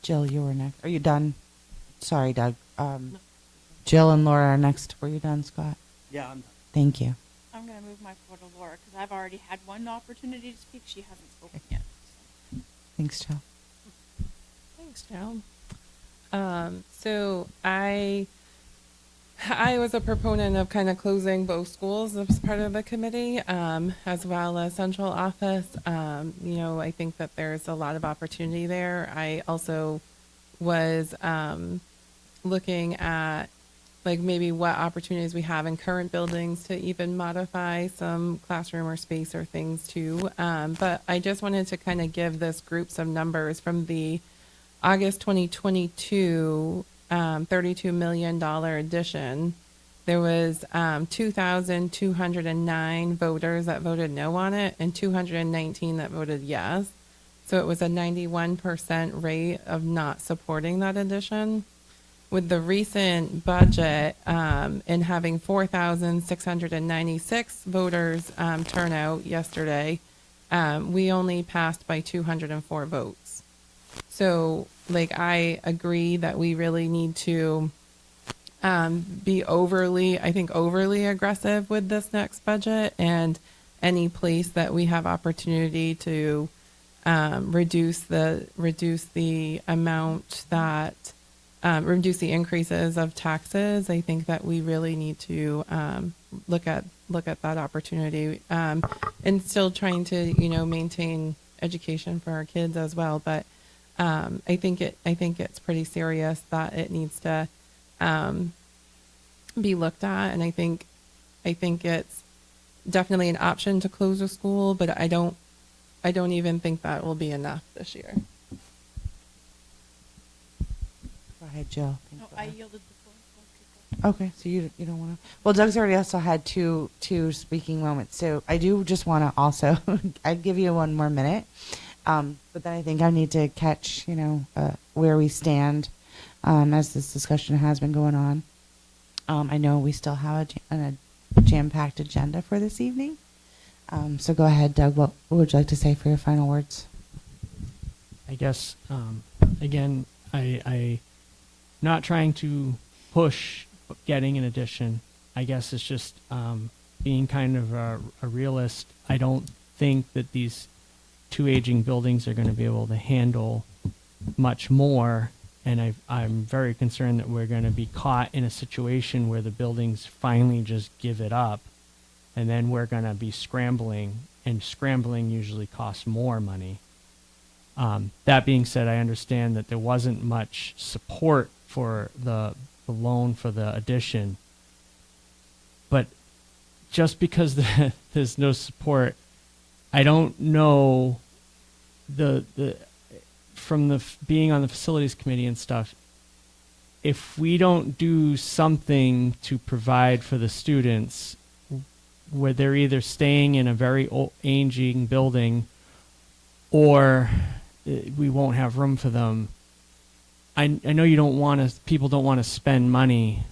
Jill, you were next. Are you done? Sorry, Doug. Jill and Laura are next. Were you done, Scott? Yeah, I'm done. Thank you. I'm going to move my floor to Laura because I've already had one opportunity to speak. She hasn't spoken yet. Thanks, Jill. Thanks, Jill. So I was a proponent of kind of closing both schools as part of the committee, as well as central office. I think that there's a lot of opportunity there. I also was looking at like maybe what opportunities we have in current buildings to even modify some classroom or space or things too. But I just wanted to kind of give this group some numbers from the August 2022 $32 million addition. There was 2,209 voters that voted no on it and 219 that voted yes. So it was a 91% rate of not supporting that addition. With the recent budget and having 4,696 voters turn out yesterday, we only passed by 204 votes. So, like, I agree that we really need to be overly aggressive with this next budget, and any place that we have opportunity to reduce the amount that reduce the increases of taxes. I think that we really need to look at that opportunity, and still trying to maintain education for our kids as well. But I think it's pretty serious that it needs to be looked at, and I think it's definitely an option to close a school, but I don't even think that will be enough this year. Go ahead, Jill. No, I yielded the floor. Okay, so you don't want to. Well, Doug's already also had two speaking moments, so I do just want to also. I'd give you one more minute, but then I think I need to catch where we stand as this discussion has been going on. I know we still have a jam-packed agenda for this evening, so go ahead, Doug. What would you like to say for your final words? I guess again, I not trying to push getting an addition. I guess it's just being kind of a realist. I don't think that these two aging buildings are going to be able to handle much more, and I'm very concerned that we're going to be caught in a situation where the buildings finally just give it up, and then we're going to be scrambling, and scrambling usually costs more money. That being said, I understand that there wasn't much support for the loan for the addition, but just because there's no support, I don't know from being on the facilities committee and stuff, if we don't do something to provide for the students, where they're either staying in a very old, aging building, or we won't have room for them. I know people don't want to spend money,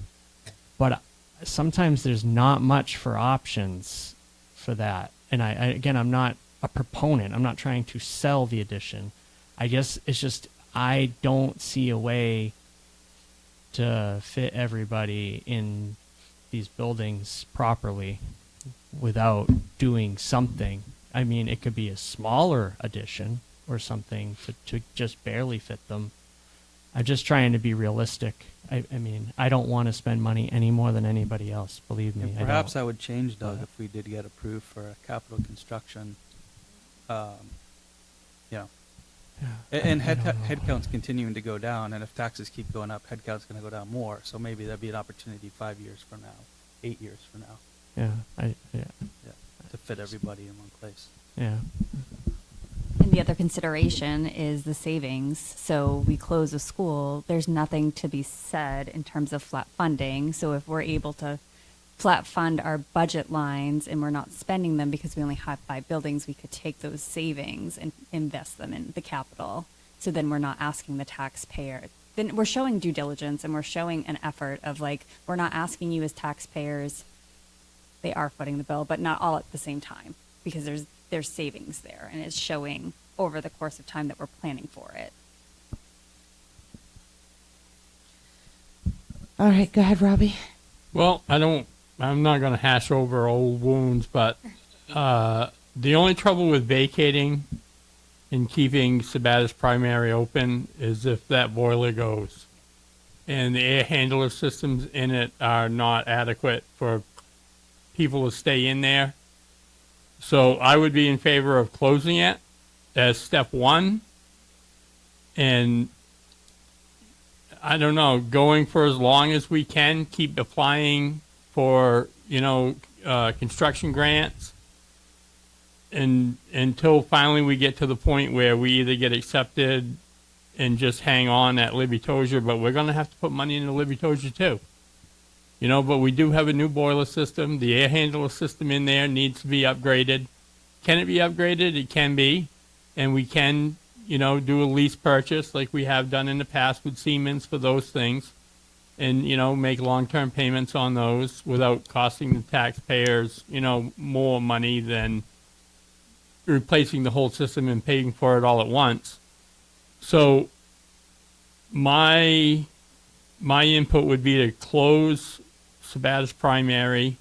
but sometimes there's not much for options for that. And I'm not a proponent. I'm not trying to sell the addition. I don't see a way to fit everybody in these buildings properly without doing something. I mean, it could be a smaller addition or something to just barely fit them. I'm just trying to be realistic. I mean, I don't want to spend money any more than anybody else, believe me. Perhaps I would change, Doug, if we did get approved for a capital construction. And headcount's continuing to go down, and if taxes keep going up, headcount's going to go down more. So maybe that'd be an opportunity 5 years from now, 8 years from now. To fit everybody in one place. Yeah. And the other consideration is the savings. So we close a school, there's nothing to be said in terms of flat funding. So if we're able to flat fund our budget lines and we're not spending them because we only have 5 buildings, we could take those savings and invest them in the capital. So then we're not asking the taxpayer. Then we're showing due diligence and we're showing an effort of, like, we're not asking you as taxpayers. They are footing the bill, but not all at the same time, because there's savings there, and it's showing over the course of time that we're planning for it. All right, go ahead, Robbie. Well, I'm not going to hash over old wounds, but the only trouble with vacating and keeping Sabatis Primary open is if that boiler goes. And the air handler systems in it are not adequate for people to stay in there. So I would be in favor of closing it as step one. And I don't know, going for as long as we can, keep applying for, construction grants. And until finally we get to the point where we either get accepted and just hang on at Libby Tozier, but we're going to have to put money into Libby Tozier too. But we do have a new boiler system. The air handler system in there needs to be upgraded. Can it be upgraded? It can be. And we can, do a lease purchase like we have done in the past with Siemens for those things. And, make long-term payments on those without costing the taxpayers, more money than replacing the whole system and paying for it all at once. So my input would be to close Sabatis Primary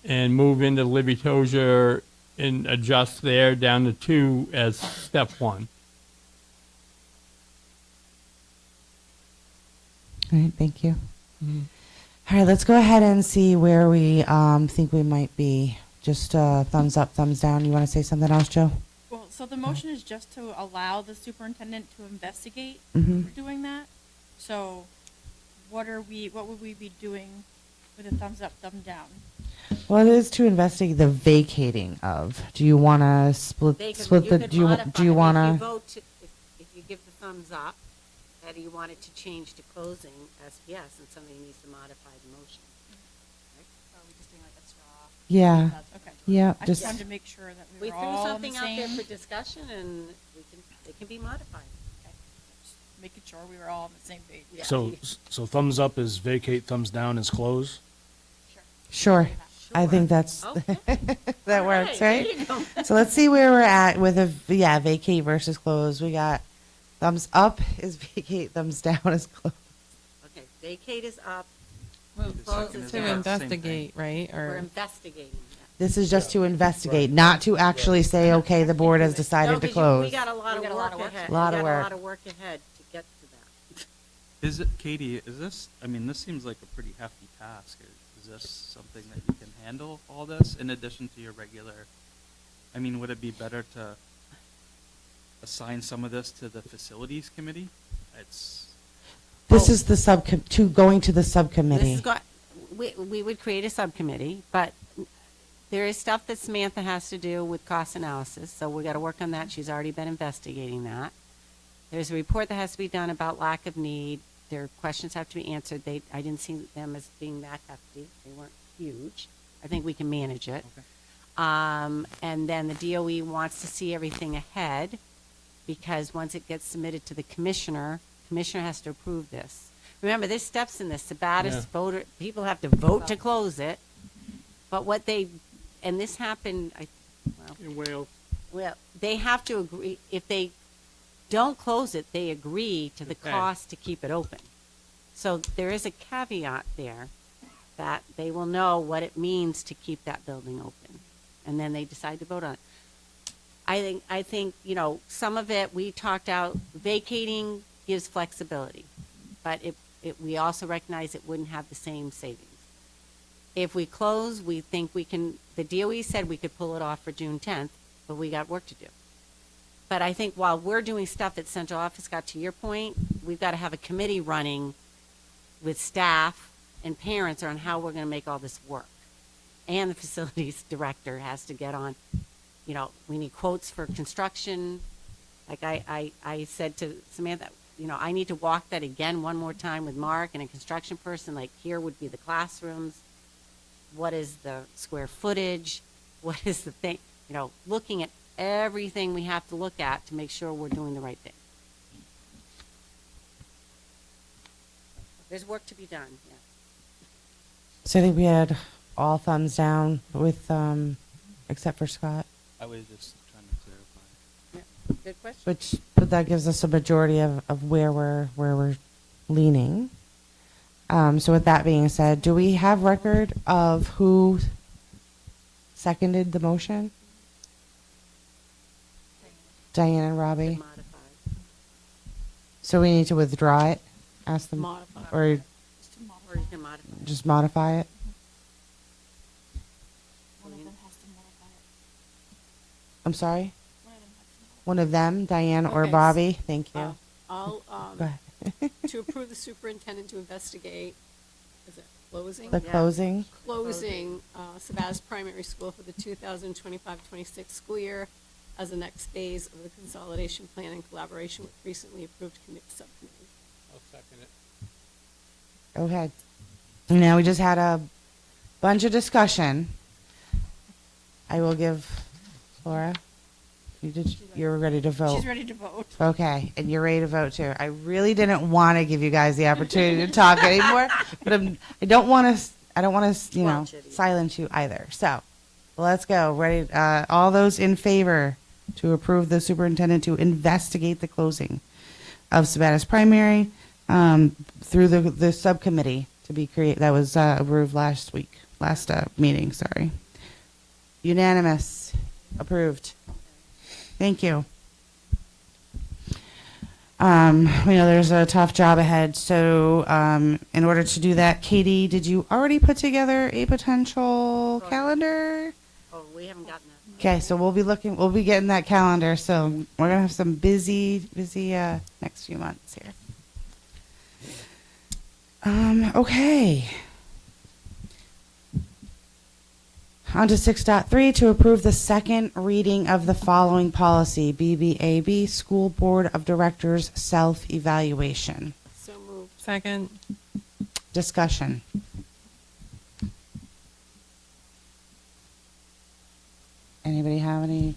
and move into Libby Tozier and adjust there down to 2 as step 1. All right, thank you. All right, let's go ahead and see where we think we might be. Just thumbs up, thumbs down. You want to say something else, Joe? Well, so the motion is just to allow the superintendent to investigate Mhm. for doing that. So what would we be doing with a thumbs up, thumbs down? Well, it is to investigate the vacating of. Do you want to split the? Do you want If you to? vote to, if you give the thumbs up, that you want it to change to closing SPS, and somebody needs to modify the motion. So are we just doing like a straw? Yeah. Okay. Yeah. I Just. just wanted to make sure that we We were threw all on the something out there same. for discussion, and it can be modified. Just making sure we were all on the same page. Yeah. So thumbs up is vacate, thumbs down is close? Sure. I think that's Okay. that All works, there right? you go. So let's see where we're at with vacate versus close. We got thumbs up is vacate, thumbs down is close. Okay, vacate is up. Well, Close is to down. investigate, right? We're Or investigating. Yeah. This is just to investigate, not to actually say, okay, the board has decided No, to 'cause close. We got a lot of work ahead. Lot of We got work. a lot of work ahead to get to that. Is it, Katie, is this, I mean, this seems like a pretty hefty task. Is this something that you can handle, all this, in addition to your regular, I mean, would it be better to assign some of this to the facilities committee? It's, This is the going to the subcommittee. We would create a subcommittee, but there is stuff that Samantha has to do with cost analysis, so we got to work on that. She's already been investigating that. There's a report that has to be done about lack of need. Their questions have to be answered. I didn't see them as being that hefty. They weren't huge. I think we can manage it. Okay. And then the DOE wants to see everything ahead, because once it gets submitted to the commissioner has to approve this. Remember, there's steps in this. Sabatis voter, people have to vote to close it. But and this happened, In Wales. well, they have to agree, if they don't close it, they agree to the Okay. cost to keep it open. So there is a caveat there that they will know what it means to keep that building open. And then they decide to vote on it. I think, some of it, we talked out, vacating gives flexibility, but we also recognize it wouldn't have the same savings. If we close, we think we can, the DOE said we could pull it off for June 10th, but we got work to do. But I think while we're doing stuff at central office, got to your point, we've got to have a committee running with staff and parents on how we're going to make all this work. And the facilities director has to get on, we need quotes for construction. Like I said to Samantha, I need to walk that again one more time with Mark and a construction person, like here would be the classrooms. What is the square footage? What is the thing? Looking at everything we have to look at to make sure we're doing the right thing. There's work to be done, yeah. So I think we had all thumbs down with, except for Scott, I was just trying to clarify. Yeah, good question. but that gives us a majority of where we're leaning. So with that being said, do we have record of who seconded the motion? Diane and Robbie. Modified. So we need to withdraw it, ask them, Modify. or Or you can modify. just modify it? One of them has to modify it. I'm sorry? One of them has to modify One of them, Diane or Okay, Bobby? Thank you. I'll, Go ahead. to approve the superintendent to investigate, is it closing? The closing. Closing Sabatis Primary School for the 2025-26 school year as the next phase of the consolidation plan in collaboration with recently approved subcommittee. I'll second it. Okay. Now we just had a bunch of discussion. I will give Laura. You're ready to vote. She's ready to vote. Okay, and you're ready to vote too. I really didn't want to give you guys the opportunity to talk anymore, but I don't want to, you know, silence you either. So, let's go. Ready? All those in favor to approve the superintendent to investigate the closing of Sabatis Primary through the subcommittee to be created. That was approved last meeting. Sorry. Unanimous. Approved. Thank you. We know there's a tough job ahead, so in order to do that, Katie, did you already put together a potential calendar? Oh, we haven't gotten that. Okay, so we'll be getting that calendar, so we're gonna have some busy next few months here. Okay. On to 6.3, to approve the second reading of the following policy, BBAB, School Board of Directors Self-Evaluation. So moved. Second. Discussion. Anybody have any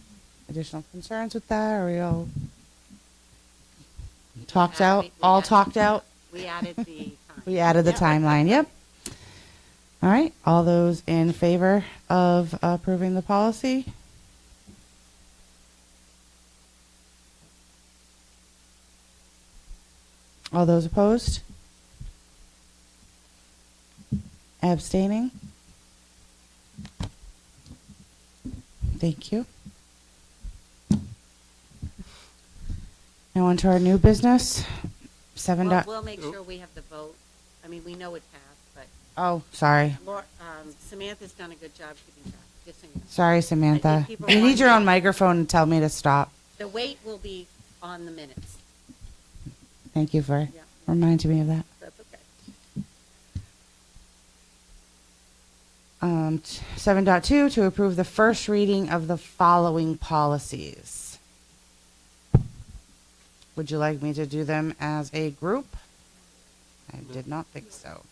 additional concerns with that? Are we all talked out? All talked out? We added the time. We added the timeline, yep. All right, all those in favor of approving the policy? All those opposed? Abstaining? Thank you. Now on to our new business, 7. We'll make sure we have the vote. I mean, we know it passed, but Oh, sorry. Samantha's done a good job keeping track. Just so you know. Sorry, I Samantha. think people You need your want- own microphone and tell me to stop. The weight will be on the minutes. Thank you for Yeah. reminding me of that. That's okay. 7.2, to approve the first reading of the following policies. Would you like me to do them as a group? I did not think so.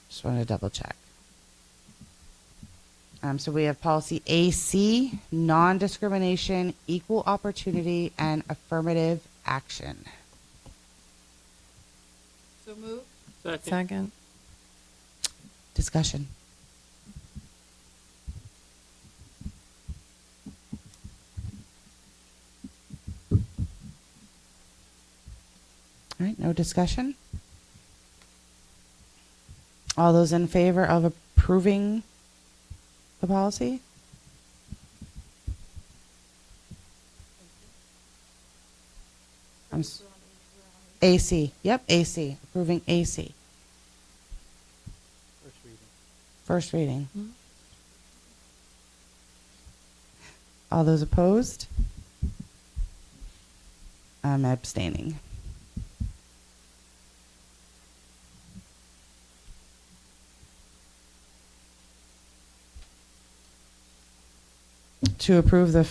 Just wanted to double check. So we have policy AC, non-discrimination, equal opportunity, and affirmative action. So moved. Second. Discussion. All right, no discussion. All those in favor of approving the policy? AC, yep, AC, approving AC. First reading. All those opposed? I'm abstaining. To approve the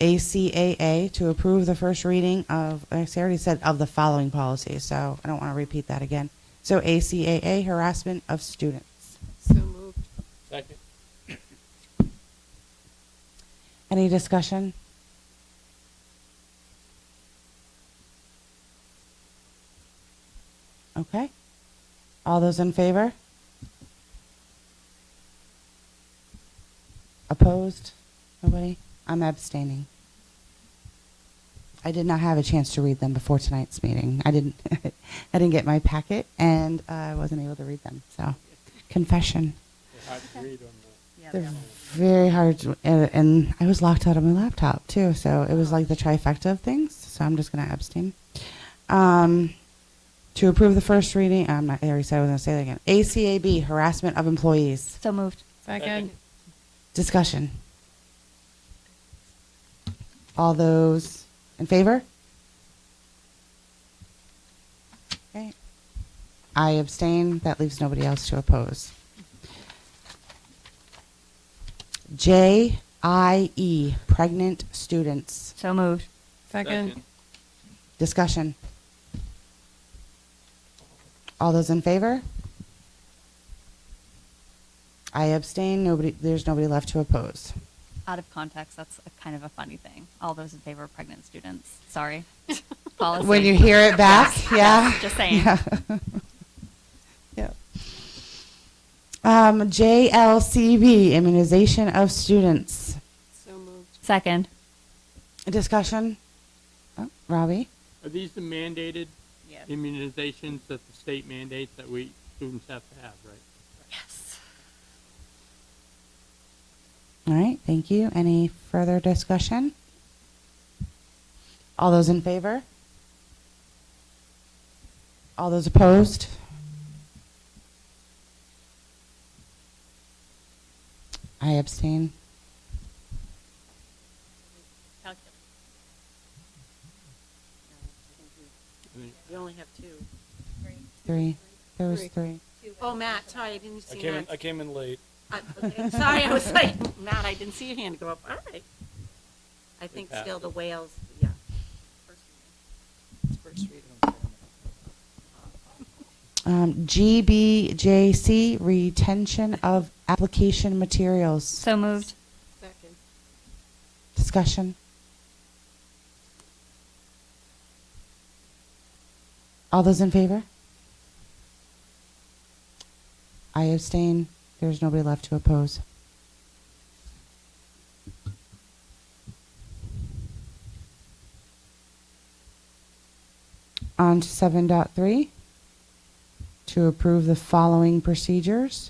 ACAA, to approve the first reading of, I already said of the following policies, so I don't want to repeat that again. So ACAA, harassment of students. So moved. Second. Any discussion? Okay. All those in favor? Opposed? Nobody? I'm abstaining. I did not have a chance to read them before tonight's meeting. I didn't I didn't get my packet, and I wasn't able to read them. So, confession. They're hard to read on They're very hard, and I was locked out of my laptop too, so it was like the trifecta of things. So I'm just going to abstain. To approve the first reading, I already said I was going to say that again. ACAB, harassment of employees. So moved. Second. Discussion. All those in favor? I abstain. That leaves nobody else to oppose. JIE, pregnant students. So moved. Second. Discussion. All those in favor? I abstain. There's nobody left to oppose. Out of context, that's a kind of a funny thing. All those in favor of pregnant students. Sorry. Policy. When you hear it back, yeah. Just saying. Yeah. Yep. JLCB, immunization of students. So moved. Second. Discussion. Oh, Robbie? Are these the mandated Yes. immunizations that the state mandates that we students have to have, right? Yes. All right, thank you. Any further discussion? All those in favor? All those opposed? I abstain. We only have two. 3. There was Three. 3. Oh, Matt, sorry, I didn't see Matt. I came in late. Okay, sorry, I was like, Matt, I didn't see your hand go up. All right. I think passed. still the Wales, yeah. It's first reading. GBJC, retention of application materials. So moved. Second. Discussion. All those in favor? I abstain. There's nobody left to oppose. On to 7.3. To approve the following procedures.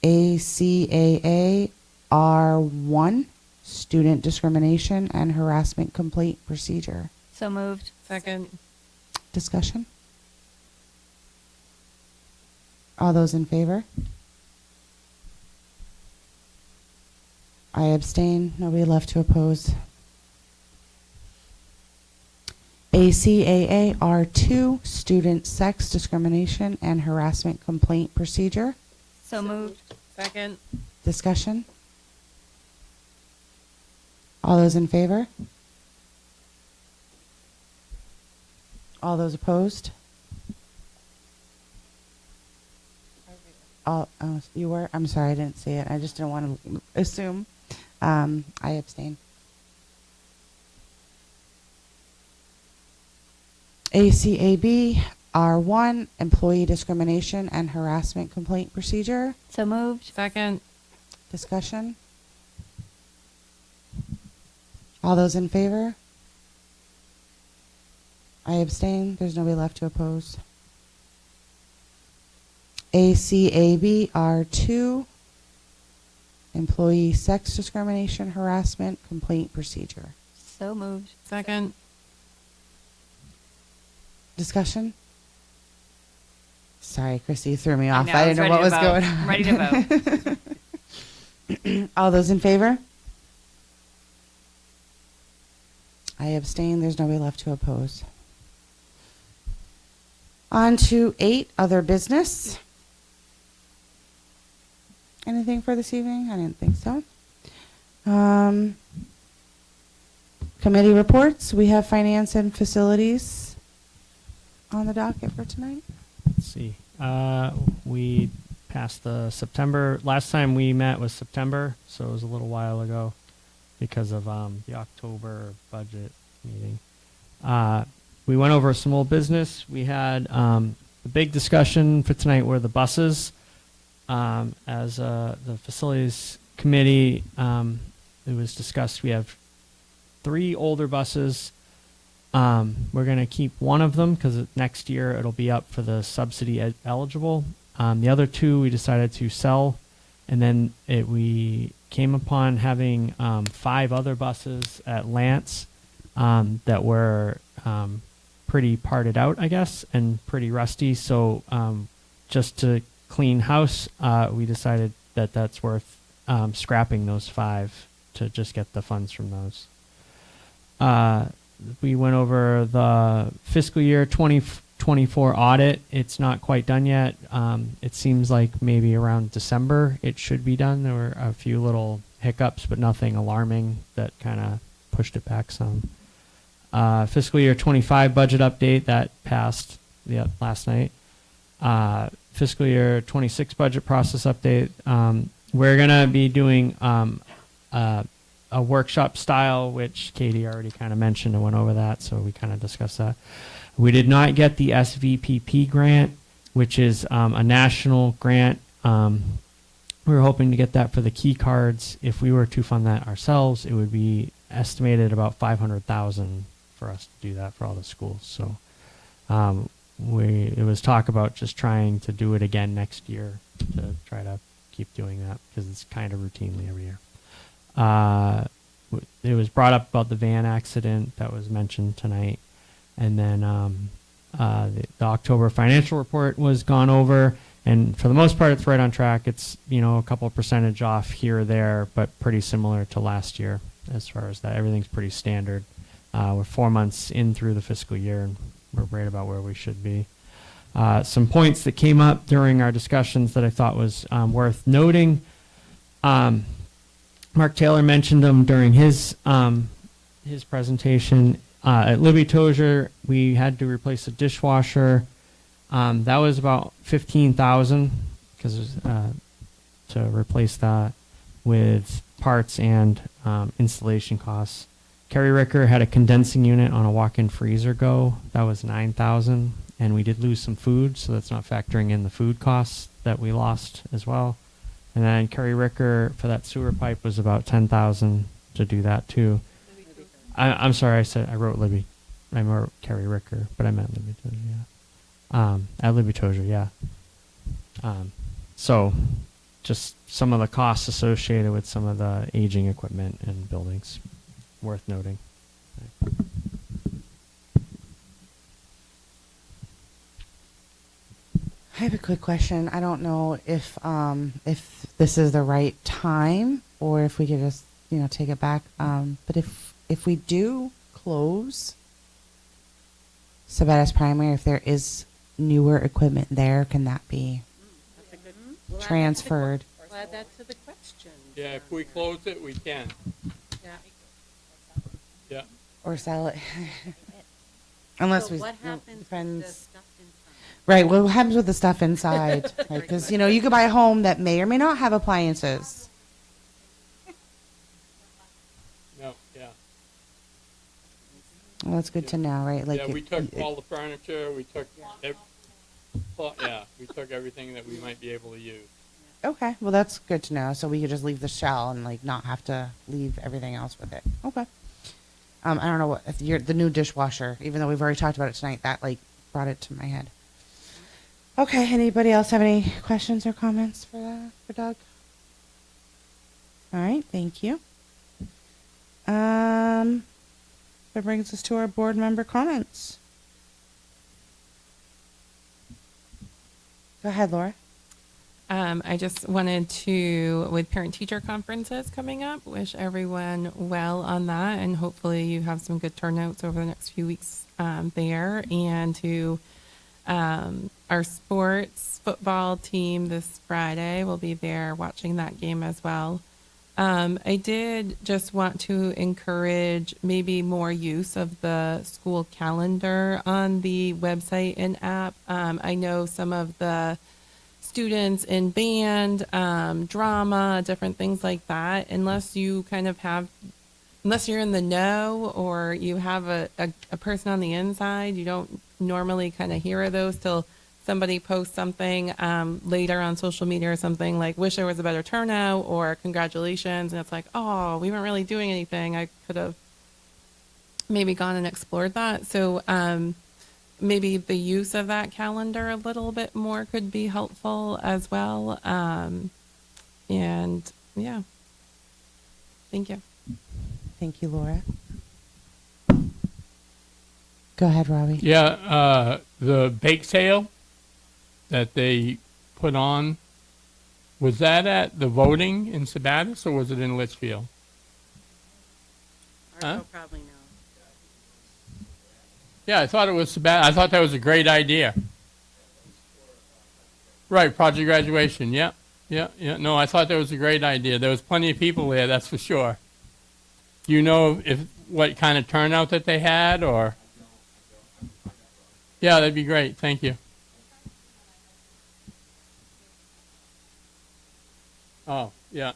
ACAA R1, student discrimination and harassment complaint procedure. So moved. Second. Discussion? All those in favor? I abstain. Nobody left to oppose. ACAA R2, student sex discrimination and harassment complaint procedure. So moved. Second. Discussion? All those in favor? All those opposed? All, oh, you were? I'm sorry, I didn't see it. I just didn't want to assume. I abstain. ACAB R1, employee discrimination and harassment complaint procedure. So moved. Second. Discussion? All those in favor? I abstain. There's nobody left to oppose. ACAB R2, employee sex discrimination harassment complaint procedure. So moved. Second. Discussion? Sorry, Christy, you threw me I off. know, I I didn't know what was was ready to going on. vote. Ready to vote. All those in favor? I abstain. There's nobody left to oppose. On to 8, other business. Anything for this evening? I didn't think so. Committee reports. We have finance and facilities on the docket for tonight. Let's see. We passed the September. Last time we met was September, so it was a little while ago because of the October budget meeting. We went over some old business. We had the big discussion for tonight were the buses. As the facilities committee, it was discussed. We have 3 older buses. We're going to keep one of them because next year it'll be up for the subsidy eligible. The other 2 we decided to sell, and then we came upon having 5 other buses at Lance that were pretty parted out, I guess, and pretty rusty. So just to clean house, we decided that that's worth scrapping those 5 to just get the funds from those. we went over the fiscal year 2024 audit. It's not quite done yet. It seems like maybe around December it should be done. There were a few little hiccups, but nothing alarming that kind of pushed it back some. Fiscal year 25 budget update that passed last night. Fiscal year 26 budget process update. We're going to be doing a workshop style, which Katie already kind of mentioned and went over that, so we kind of discussed that. We did not get the SVPP grant, which is a national grant. We were hoping to get that for the key cards. If we were to fund that ourselves, it would be estimated about $500,000 for us to do that for all the schools. So it was talk about just trying to do it again next year to try to keep doing that because it's kind of routinely every year. It was brought up about the van accident that was mentioned tonight. And then the October financial report was gone over. And for the most part, it's right on track. It's, a couple percentage off here or there, but pretty similar to last year as far as that. Everything's pretty standard. We're 4 months in through the fiscal year, and we're right about where we should be. Some points that came up during our discussions that I thought was worth noting. Mark Taylor mentioned them during his presentation. At Libby Tozier, we had to replace a dishwasher. That was about $15,000 because to replace that with parts and installation costs. Kerry Ricker had a condensing unit on a walk-in freezer go. That was $9,000, and we did lose some food, so that's not factoring in the food costs that we lost as well. And then Kerry Ricker for that sewer pipe was about $10,000 to do that too. I'm sorry, I wrote Libby. I wrote Kerry Ricker, but I meant Libby Tozier, yeah. At Libby Tozier, yeah. So just some of the costs associated with some of the aging equipment and buildings worth noting. I have a quick question. I don't know if this is the right time or if we could just take it back. But if we do close Sabattis Primary, if there is newer equipment there, can that be That's a good. We'll transferred? We'll add that to the question. Yeah, if we close it, we can. Yeah. Yeah. Or sell it? Unless So we what happens with the depends. stuff inside? Right. What happens with the stuff inside? Because you could buy a home that may or may not have appliances. No, yeah. Well, that's good to know, right? Yeah, we took all the furniture, we took, we took everything that we might be able to use. Okay. Well, that's good to know. So we could just leave the shell and not have to leave everything else with it. Okay. I don't know if the new dishwasher, even though we've already talked about it tonight, that brought it to my head. Okay. Anybody else have any questions or comments for Doug? All right. Thank you. That brings us to our board member comments. Go ahead, Laura. I just wanted to, with parent-teacher conferences coming up, wish everyone well on that, and hopefully you have some good turnouts over the next few weeks there. And to our sports football team this Friday, we'll be there watching that game as well. I did just want to encourage maybe more use of the school calendar on the website and app. I know some of the students in band, drama, different things like that, unless you're in the know or you have a person on the inside, you don't normally kind of hear of those till somebody posts something later on social media or something like, wish there was a better turnout or congratulations. And it's like, oh, we weren't really doing anything. I could have maybe gone and explored that. So maybe the use of that calendar a little bit more could be helpful as well. And yeah, thank you. Thank you, Laura. Go ahead, Robbie. Yeah, the bake sale that they put on, was that at the voting in Sabattis or was it in Litchfield? Marco probably knows. Yeah, I thought it was bad. I thought that was a great idea. Right, project graduation. Yeah. No, I thought that was a great idea. There was plenty of people there, that's for sure. Do you know if what kind of turnout that they had, or? Yeah, that'd be great. Thank you. Oh, yeah.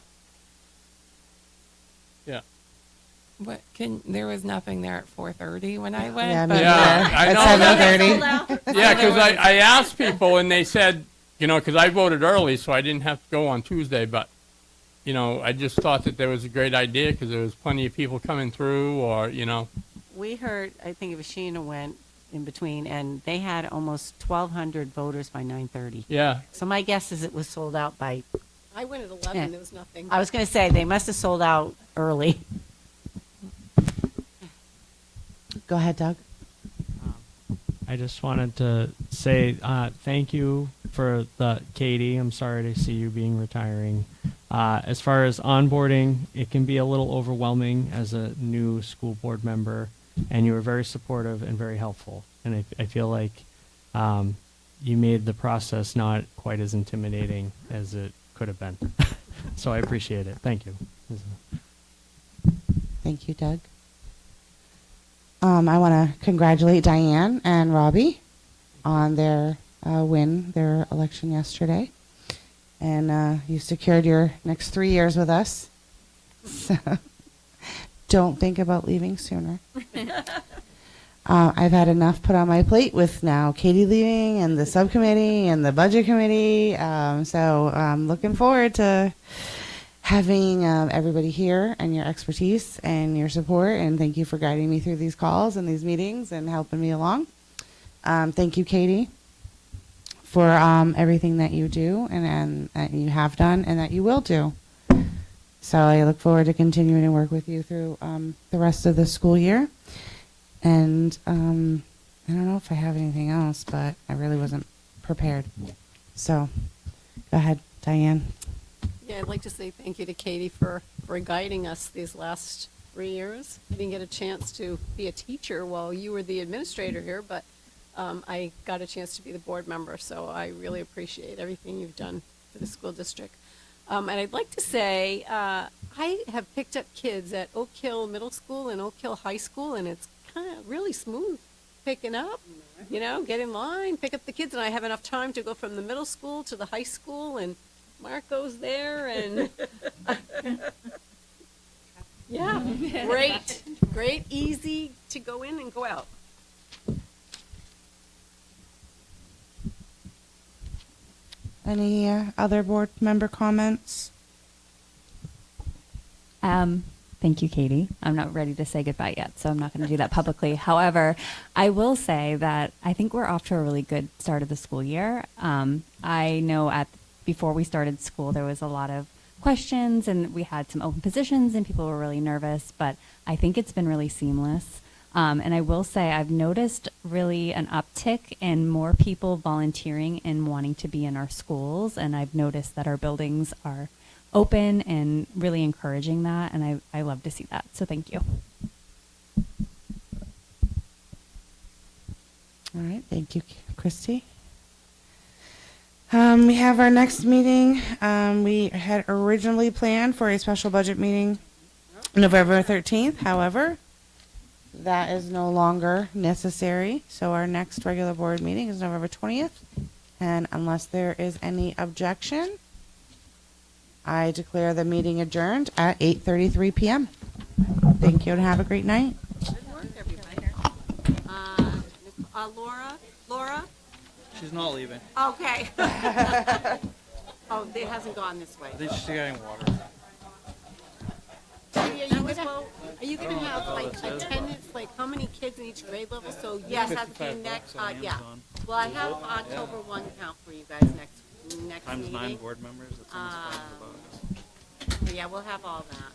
Yeah. What there was nothing there at 4:30 when I went. Yeah, but me Yeah, neither. I At know. 7:30. Yeah, because I asked people and they said, you know, because I voted early, so I didn't have to go on Tuesday, but, you know, I just thought that there was a great idea because there was plenty of people coming through, or, you know. We heard, I think it was Sheena went in between, and they had almost 1,200 voters by 9:30. Yeah. So my guess is it was sold out by, I went at 11, Yeah. there was nothing. I was going to say, they must have sold out early. Go ahead, Doug. I just wanted to say thank you for the Katie. I'm sorry to see you being retiring. As far as onboarding, it can be a little overwhelming as a new school board member, and you were very supportive and very helpful. And I feel like you made the process not quite as intimidating as it could have been. So I appreciate it. Thank you. Thank you, Doug. I want to congratulate Diane and Robbie on their their election yesterday. And you secured your next 3 years with us. So don't think about leaving sooner. I've had enough put on my plate with now Katie leaving and the subcommittee and the budget committee. So I'm looking forward to having everybody here and your expertise and your support. And thank you for guiding me through these calls and these meetings and helping me along. Thank you, Katie, for everything that you do and that you have done and that you will do. So I look forward to continuing to work with you through the rest of the school year. And I don't know if I have anything else, but I really wasn't prepared. So go ahead, Diane. Yeah, I'd like to say thank you to Katie for guiding us these last 3 years. I didn't get a chance to be a teacher while you were the administrator here, but I got a chance to be the board member, so I really appreciate everything you've done for the school district. And I'd like to say I have picked up kids at Oak Hill Middle School and Oak Hill High School, and it's kind of really smooth picking up. You know, get in line, pick up the kids, and I have enough time to go from the middle school to the high school, and Mark goes there, and yeah, great, easy to go in and go out. Any other board member comments? Thank you, Katie. I'm not ready to say goodbye yet, so I'm not going to do that publicly. However, I will say that I think we're off to a really good start of the school year. I know before we started school, there was a lot of questions, and we had some open positions, and people were really nervous, but I think it's been really seamless. And I will say I've noticed really an uptick in more people volunteering and wanting to be in our schools, and I've noticed that our buildings are open and really encouraging that, and I love to see that. So thank you. All right, thank you, Christy. We have our next meeting. We had originally planned for a special budget meeting November 13th. However, that is no longer necessary. So our next regular board meeting is November 20th. And unless there is any objection, I declare the meeting adjourned at 8:33 p.m. Thank you and have a great night. Good work, everybody. Laura? She's not leaving. Okay. Oh, it hasn't gone this way. I think she's getting water. Are you gonna have like attendance, like how many kids in each grade level? So yes, that's the 55 next, bucks on yeah. Amazon. Well, I have October 1 count for you guys next Times meeting. 9 board members, that's almost $500. Yeah, we'll have all that.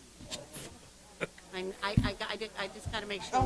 I just gotta make sure.